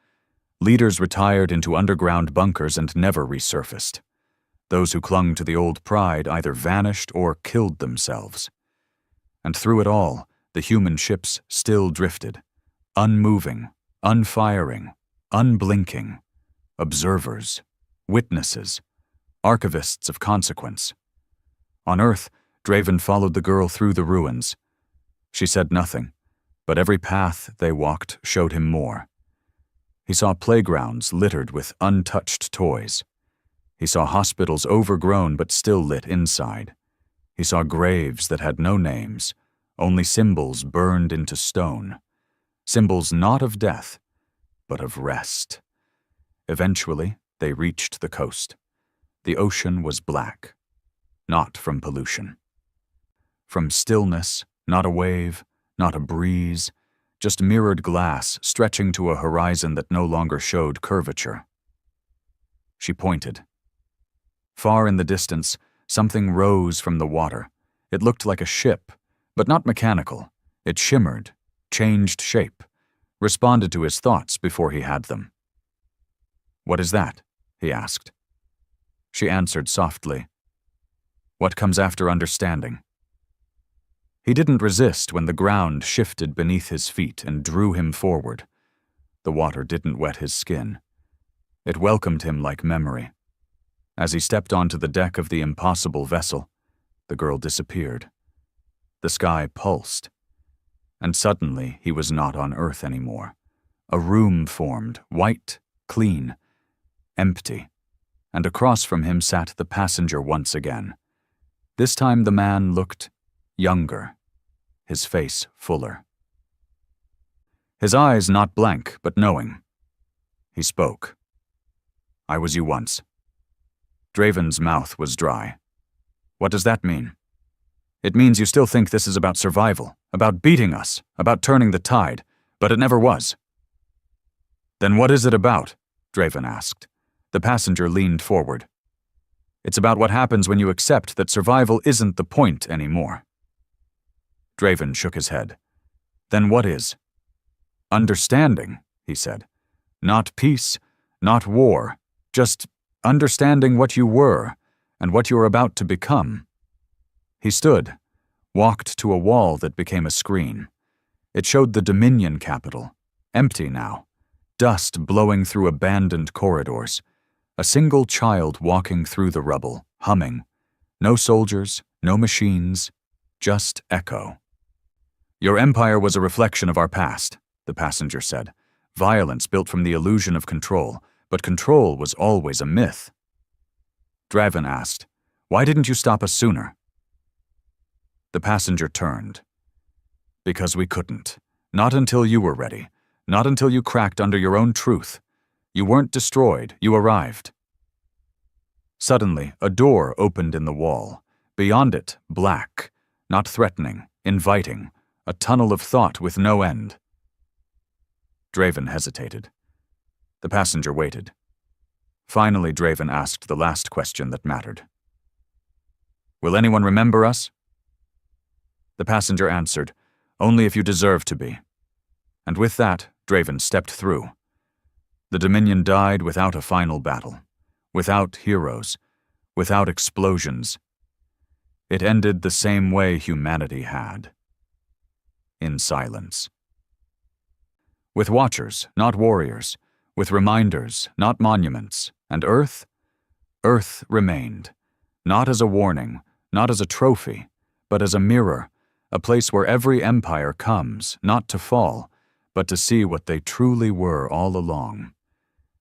Leaders retired into underground bunkers and never resurfaced. Those who clung to the old pride either vanished or killed themselves. And through it all, the human ships still drifted, unmoving, unfiring, unblinking, observers, witnesses, archivists of consequence. On Earth, Draven followed the girl through the ruins. She said nothing, but every path they walked showed him more. He saw playgrounds littered with untouched toys. He saw hospitals overgrown but still lit inside. He saw graves that had no names, only symbols burned into stone. Symbols not of death, but of rest. Eventually, they reached the coast. The ocean was black. Not from pollution. From stillness, not a wave, not a breeze, just mirrored glass stretching to a horizon that no longer showed curvature. She pointed. Far in the distance, something rose from the water. It looked like a ship, but not mechanical. It shimmered, changed shape, responded to his thoughts before he had them. "What is that?" he asked. She answered softly, "What comes after understanding?" He didn't resist when the ground shifted beneath his feet and drew him forward. The water didn't wet his skin. It welcomed him like memory. As he stepped onto the deck of the impossible vessel, the girl disappeared. The sky pulsed. And suddenly he was not on Earth anymore. A room formed, white, clean, empty, and across from him sat the passenger once again. This time the man looked younger, his face fuller. His eyes not blank, but knowing. He spoke. "I was you once." Draven's mouth was dry. "What does that mean?" "It means you still think this is about survival, about beating us, about turning the tide, but it never was." "Then what is it about?" Draven asked. The passenger leaned forward. "It's about what happens when you accept that survival isn't the point anymore." Draven shook his head. "Then what is?" "Understanding," he said. "Not peace, not war, just understanding what you were and what you're about to become." He stood, walked to a wall that became a screen. It showed the Dominion capital, empty now, dust blowing through abandoned corridors. A single child walking through the rubble, humming, No soldiers, no machines, just echo. Your empire was a reflection of our past, the passenger said. Violence built from the illusion of control, but control was always a myth. Draven asked, "Why didn't you stop us sooner?" The passenger turned. "Because we couldn't. Not until you were ready. Not until you cracked under your own truth. You weren't destroyed, you arrived." Suddenly, a door opened in the wall. Beyond it, black, not threatening, inviting, a tunnel of thought with no end. Draven hesitated. The passenger waited. Finally, Draven asked the last question that mattered. "Will anyone remember us?" The passenger answered, "Only if you deserve to be." And with that, Draven stepped through. The Dominion died without a final battle, without heroes, without explosions. It ended the same way humanity had. In silence. With watchers, not warriors, with reminders, not monuments, and Earth remained, not as a warning, not as a trophy, but as a mirror, a place where every empire comes, not to fall, but to see what they truly were all along.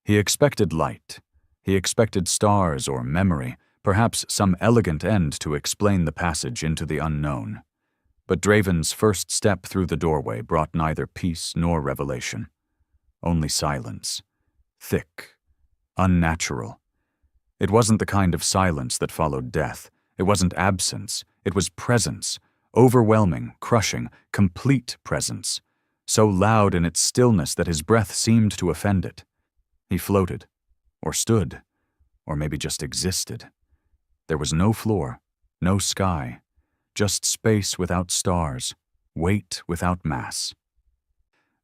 He expected light. He expected stars or memory, perhaps some elegant end to explain the passage into the unknown. But Draven's first step through the doorway brought neither peace nor revelation. Only silence. Thick. Unnatural. It wasn't the kind of silence that followed death. It wasn't absence. It was presence. Overwhelming, crushing, complete presence. So loud in its stillness that his breath seemed to offend it. He floated. Or stood. Or maybe just existed. There was no floor. No sky. Just space without stars, weight without mass.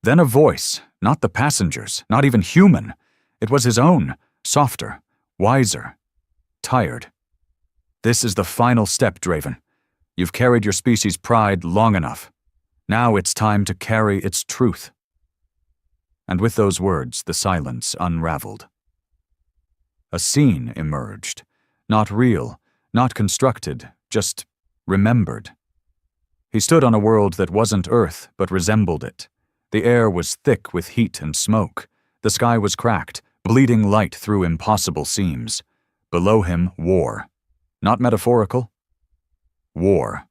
Then a voice, not the passenger's, not even human. It was his own, softer, wiser, tired. "This is the final step, Draven. You've carried your species' pride long enough. Now it's time to carry its truth." And with those words, the silence unraveled. A scene emerged, not real, not constructed, just remembered. He stood on a world that wasn't Earth, but resembled it. The air was thick with heat and smoke. The sky was cracked, bleeding light through impossible seams. Below him, war. Not metaphorical. War.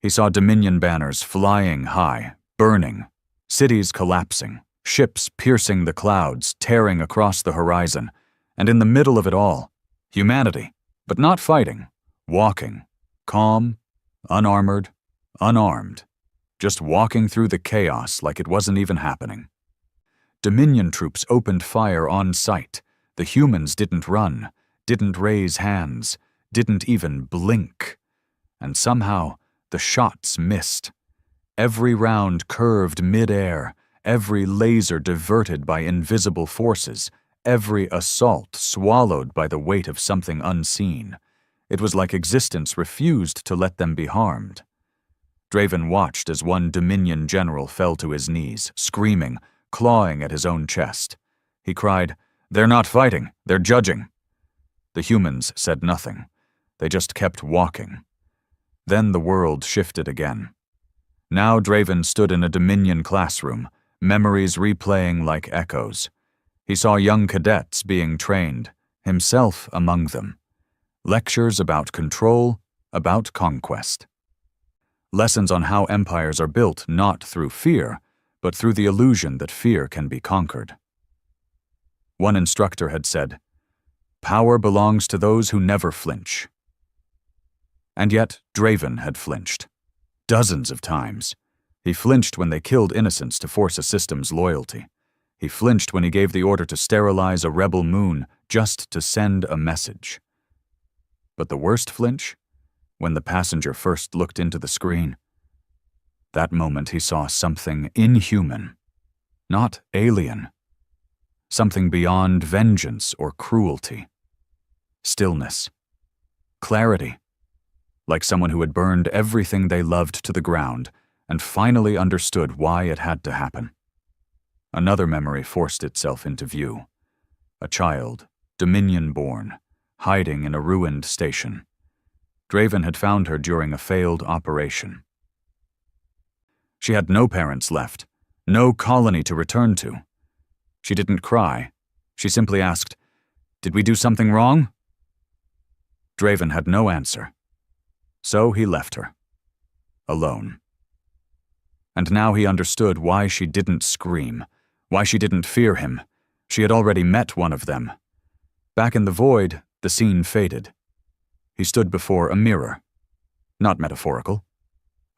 He saw Dominion banners flying high, burning, cities collapsing, ships piercing the clouds, tearing across the horizon, and in the middle of it all, humanity, but not fighting, walking. Calm, unarmored, unarmed, just walking through the chaos like it wasn't even happening. Dominion troops opened fire on sight. The humans didn't run, didn't raise hands, didn't even blink. And somehow, the shots missed. Every round curved mid-air, every laser diverted by invisible forces, every assault swallowed by the weight of something unseen. It was like existence refused to let them be harmed. Draven watched as one Dominion general fell to his knees, screaming, clawing at his own chest. He cried, "They're not fighting, they're judging." The humans said nothing. They just kept walking. Then the world shifted again. Now Draven stood in a Dominion classroom, memories replaying like echoes. He saw young cadets being trained, himself among them. Lectures about control, about conquest. Lessons on how empires are built not through fear, but through the illusion that fear can be conquered. One instructor had said, "Power belongs to those who never flinch." And yet, Draven had flinched. Dozens of times. He flinched when they killed innocents to force a system's loyalty. He flinched when he gave the order to sterilize a rebel moon just to send a message. But the worst flinch? When the passenger first looked into the screen. That moment he saw something inhuman, not alien. Something beyond vengeance or cruelty. Stillness. Clarity. Like someone who had burned everything they loved to the ground and finally understood why it had to happen. Another memory forced itself into view. A child, Dominion-born, hiding in a ruined station. Draven had found her during a failed operation. She had no parents left, no colony to return to. She didn't cry. She simply asked, "Did we do something wrong?" Draven had no answer. So he left her. Alone. And now he understood why she didn't scream, why she didn't fear him. She had already met one of them. Back in the void, the scene faded. He stood before a mirror. Not metaphorical.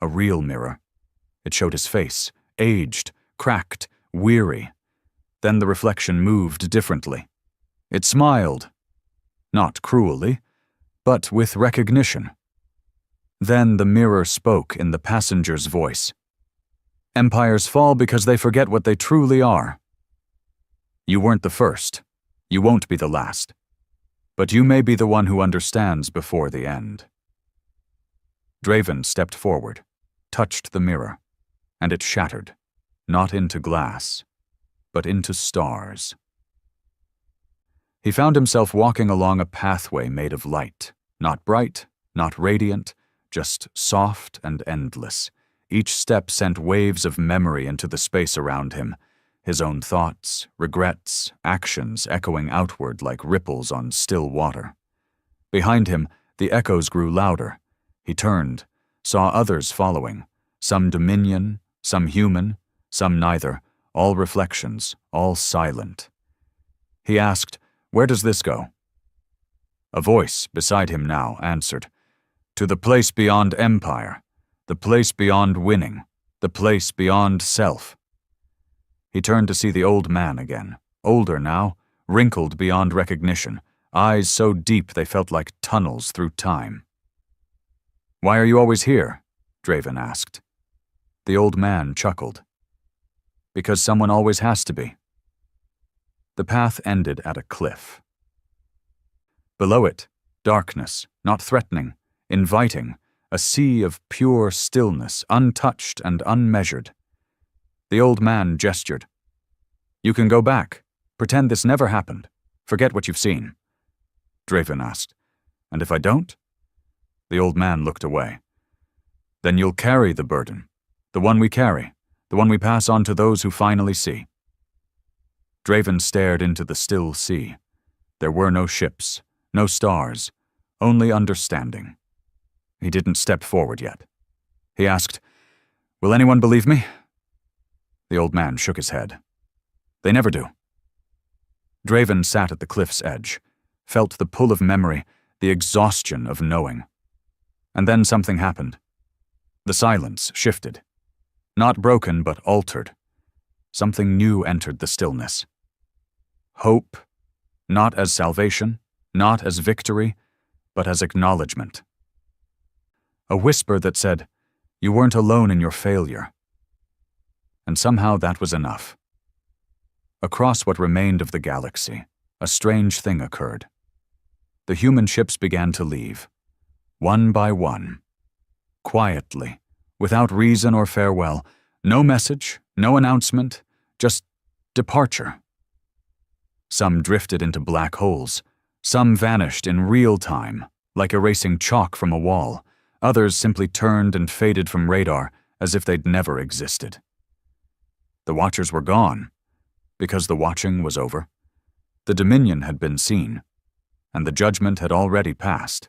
A real mirror. It showed his face, aged, cracked, weary. Then the reflection moved differently. It smiled. Not cruelly, but with recognition. Then the mirror spoke in the passenger's voice. Empires fall because they forget what they truly are. You weren't the first. You won't be the last. But you may be the one who understands before the end. Draven stepped forward, touched the mirror, and it shattered, not into glass, but into stars. He found himself walking along a pathway made of light, not bright, not radiant, just soft and endless. Each step sent waves of memory into the space around him, his own thoughts, regrets, actions echoing outward like ripples on still water. Behind him, the echoes grew louder. He turned, saw others following, some dominion, some human, some neither, all reflections, all silent. He asked, "Where does this go?" A voice beside him now answered, "To the place beyond empire, the place beyond winning, the place beyond self." He turned to see the old man again, older now, wrinkled beyond recognition, eyes so deep they felt like tunnels through time. "Why are you always here?" Draven asked. The old man chuckled. "Because someone always has to be." The path ended at a cliff. Below it, darkness, not threatening, inviting, a sea of pure stillness, untouched and unmeasured. The old man gestured. "You can go back. Pretend this never happened. Forget what you've seen." Draven asked, "And if I don't?" The old man looked away. "Then you'll carry the burden. The one we carry. The one we pass on to those who finally see." Draven stared into the still sea. There were no ships, no stars, only understanding. He didn't step forward yet. He asked, "Will anyone believe me?" The old man shook his head. "They never do." Draven sat at the cliff's edge, felt the pull of memory, the exhaustion of knowing. And then something happened. The silence shifted. Not broken, but altered. Something new entered the stillness. Hope, not as salvation, not as victory, but as acknowledgement. A whisper that said, "You weren't alone in your failure." And somehow that was enough. Across what remained of the galaxy, a strange thing occurred. The human ships began to leave, one by one. Quietly, without reason or farewell, no message, no announcement, just departure. Some drifted into black holes, some vanished in real time, like erasing chalk from a wall. Others simply turned and faded from radar as if they'd never existed. The Watchers were gone, because the watching was over. The Dominion had been seen, and the judgment had already passed.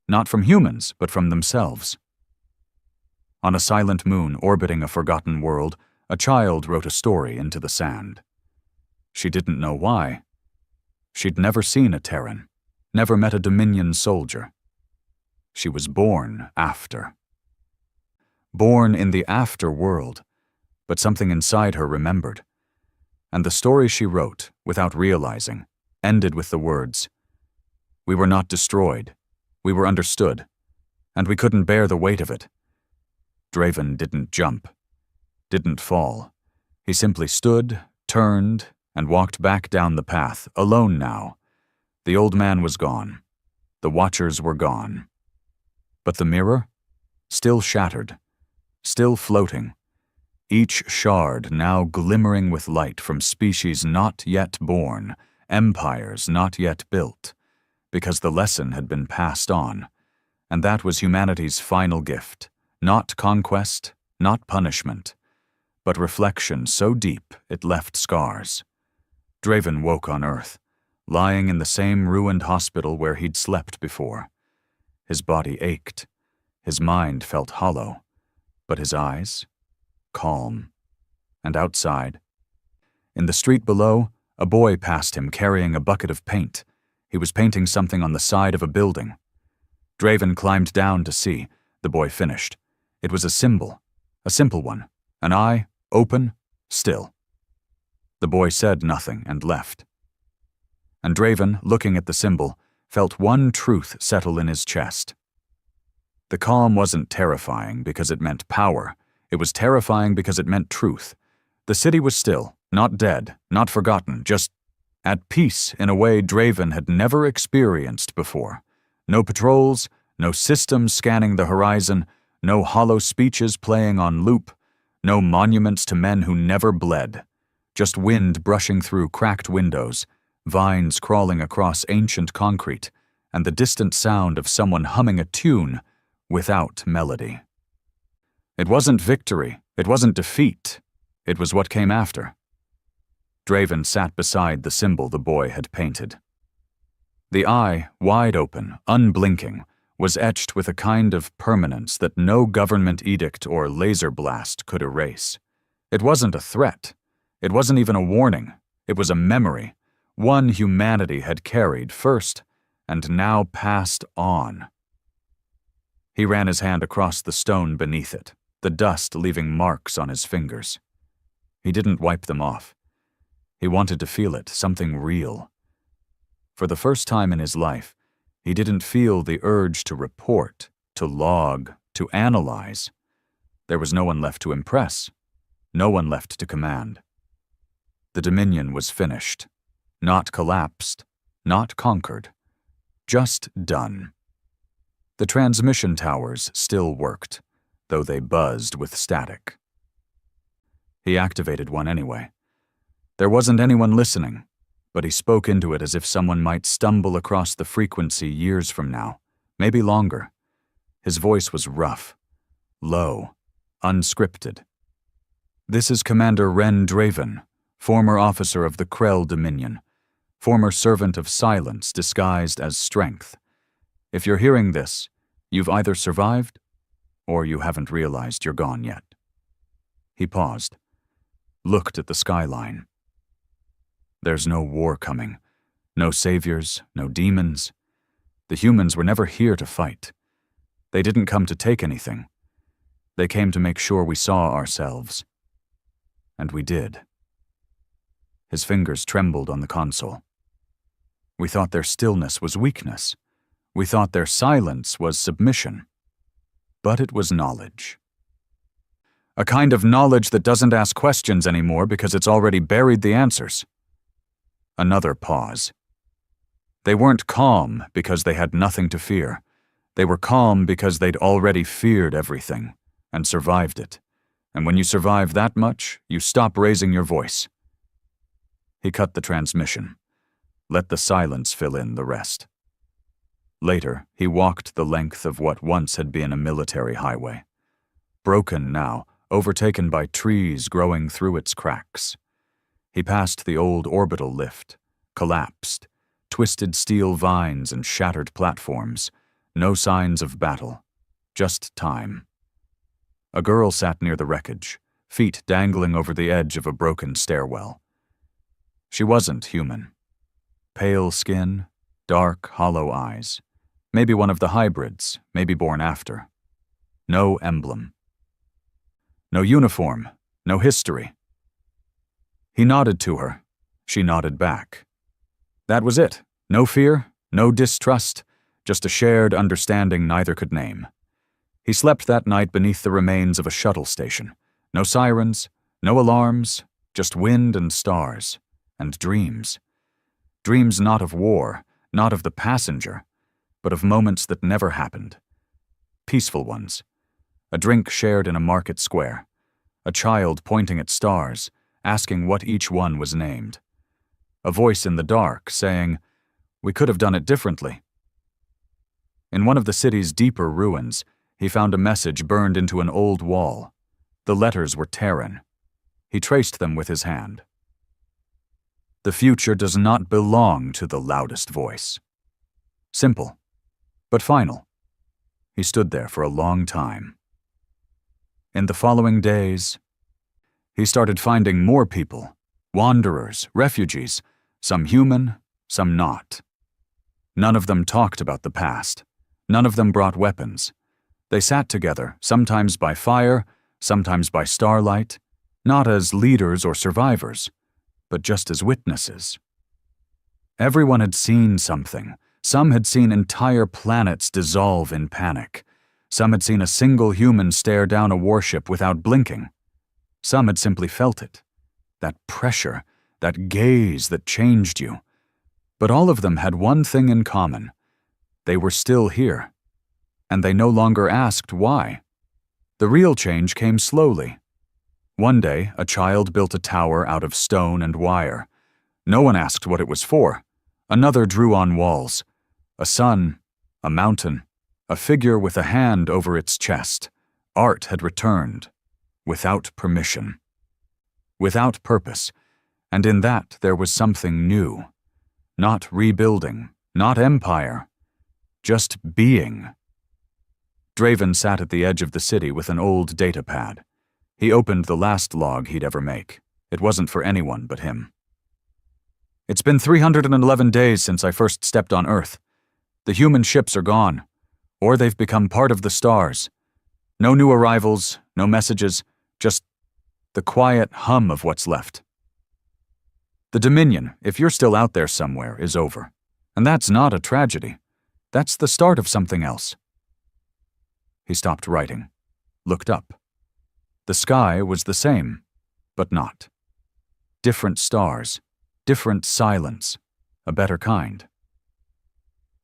Not from humans, but from themselves. On a silent moon orbiting a forgotten world, a child wrote a story into the sand. She didn't know why. She'd never seen a Terran, never met a Dominion soldier. She was born after. Born in the after world, but something inside her remembered. And the story she wrote, without realizing, ended with the words, "We were not destroyed. We were understood. And we couldn't bear the weight of it." Draven didn't jump, didn't fall. He simply stood, turned, and walked back down the path, alone now. The old man was gone. The Watchers were gone. But the mirror? Still shattered, still floating. Each shard now glimmering with light from species not yet born, empires not yet built, because the lesson had been passed on, And that was humanity's final gift. Not conquest, not punishment, but reflection so deep it left scars. Draven woke on Earth, lying in the same ruined hospital where he'd slept before. His body ached. His mind felt hollow. But his eyes? Calm. And outside? In the street below, a boy passed him carrying a bucket of paint. He was painting something on the side of a building. Draven climbed down to see. The boy finished. It was a symbol. A simple one. An eye, open, still. The boy said nothing and left. And Draven, looking at the symbol, felt one truth settle in his chest. The calm wasn't terrifying because it meant power. It was terrifying because it meant truth. The city was still, not dead, not forgotten, just at peace in a way Draven had never experienced before. No patrols, no systems scanning the horizon, no hollow speeches playing on loop, no monuments to men who never bled. Just wind brushing through cracked windows, vines crawling across ancient concrete, and the distant sound of someone humming a tune without melody. It wasn't victory, it wasn't defeat, it was what came after. Draven sat beside the symbol the boy had painted. The eye, wide open, unblinking, was etched with a kind of permanence that no government edict or laser blast could erase. It wasn't a threat. It wasn't even a warning. It was a memory, one humanity had carried first and now passed on. He ran his hand across the stone beneath it, the dust leaving marks on his fingers. He didn't wipe them off. He wanted to feel it, something real. For the first time in his life, he didn't feel the urge to report, to log, to analyze. There was no one left to impress, no one left to command. The Dominion was finished, not collapsed, not conquered, just done. The transmission towers still worked, though they buzzed with static. He activated one anyway. There wasn't anyone listening, but he spoke into it as if someone might stumble across the frequency years from now, maybe longer. His voice was rough, low, unscripted. This is Commander Ren Draven, former officer of the Krell Dominion, former servant of silence disguised as strength. If you're hearing this, you've either survived or you haven't realized you're gone yet. He paused, looked at the skyline. There's no war coming, no saviors, no demons. The humans were never here to fight. They didn't come to take anything. They came to make sure we saw ourselves. And we did. His fingers trembled on the console. We thought their stillness was weakness. We thought their silence was submission. But it was knowledge. A kind of knowledge that doesn't ask questions anymore because it's already buried the answers. Another pause. They weren't calm because they had nothing to fear. They were calm because they'd already feared everything and survived it. And when you survive that much, you stop raising your voice. He cut the transmission. Let the silence fill in the rest. Later, he walked the length of what once had been a military highway. Broken now, overtaken by trees growing through its cracks. He passed the old orbital lift, collapsed, twisted steel vines and shattered platforms. No signs of battle, just time. A girl sat near the wreckage, feet dangling over the edge of a broken stairwell. She wasn't human. Pale skin, dark, hollow eyes. Maybe one of the hybrids, maybe born after. No emblem. No uniform, no history. He nodded to her. She nodded back. That was it. No fear, no distrust, just a shared understanding neither could name. He slept that night beneath the remains of a shuttle station. No sirens, no alarms, just wind and stars, and dreams. Dreams not of war, not of the passenger, but of moments that never happened. Peaceful ones. A drink shared in a market square. A child pointing at stars, asking what each one was named. A voice in the dark saying, "We could have done it differently." In one of the city's deeper ruins, he found a message burned into an old wall. The letters were Terran. He traced them with his hand. The future does not belong to the loudest voice. Simple, but final. He stood there for a long time. In the following days, he started finding more people, wanderers, refugees, some human, some not. None of them talked about the past. None of them brought weapons. They sat together, sometimes by fire, sometimes by starlight, not as leaders or survivors, but just as witnesses. Everyone had seen something. Some had seen entire planets dissolve in panic. Some had seen a single human stare down a warship without blinking. Some had simply felt it. That pressure, that gaze that changed you. But all of them had one thing in common. They were still here. And they no longer asked why. The real change came slowly. One day, a child built a tower out of stone and wire. No one asked what it was for. Another drew on walls. A sun, a mountain, a figure with a hand over its chest. Art had returned, without permission, without purpose, and in that there was something new. Not rebuilding, not empire, just being. Draven sat at the edge of the city with an old data pad. He opened the last log he'd ever make. It wasn't for anyone but him. It's been 311 days since I first stepped on Earth. The human ships are gone, or they've become part of the stars. No new arrivals, no messages, just the quiet hum of what's left. The Dominion, if you're still out there somewhere, is over. And that's not a tragedy. That's the start of something else. He stopped writing, looked up. The sky was the same, but not. Different stars, different silence, a better kind.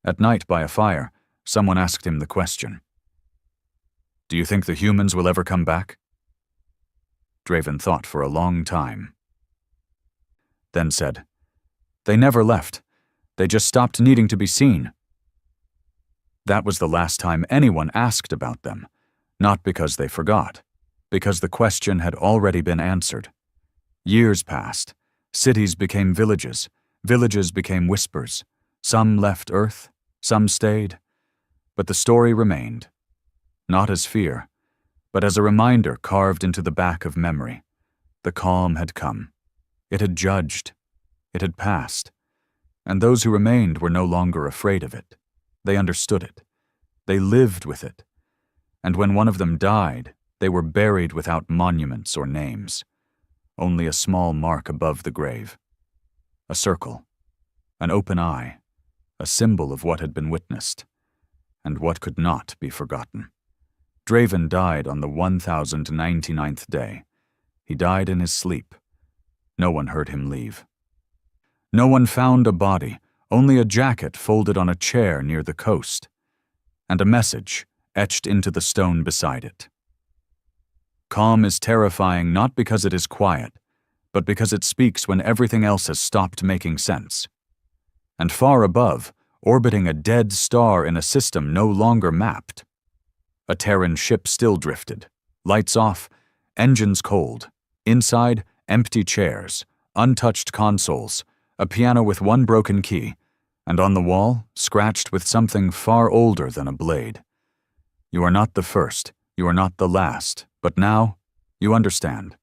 At night by a fire, someone asked him the question. Do you think the humans will ever come back? Draven thought for a long time. Then said, They never left. They just stopped needing to be seen. That was the last time anyone asked about them, not because they forgot, because the question had already been answered. Years passed. Cities became villages. Villages became whispers. Some left Earth, some stayed. But the story remained. Not as fear, but as a reminder carved into the back of memory. The calm had come. It had judged. It had passed. And those who remained were no longer afraid of it. They understood it. They lived with it. And when one of them died, they were buried without monuments or names. Only a small mark above the grave. A circle. An open eye. A symbol of what had been witnessed. And what could not be forgotten. Draven died on the 1099th day. He died in his sleep. No one heard him leave. No one found a body, only a jacket folded on a chair near the coast, and a message etched into the stone beside it. Calm is terrifying not because it is quiet, but because it speaks when everything else has stopped making sense. And far above, orbiting a dead star in a system no longer mapped, a Terran ship still drifted, lights off, engines cold, inside, empty chairs, untouched consoles, a piano with one broken key, and on the wall, scratched with something far older than a blade. You are not the first, you are not the last, but now, you understand.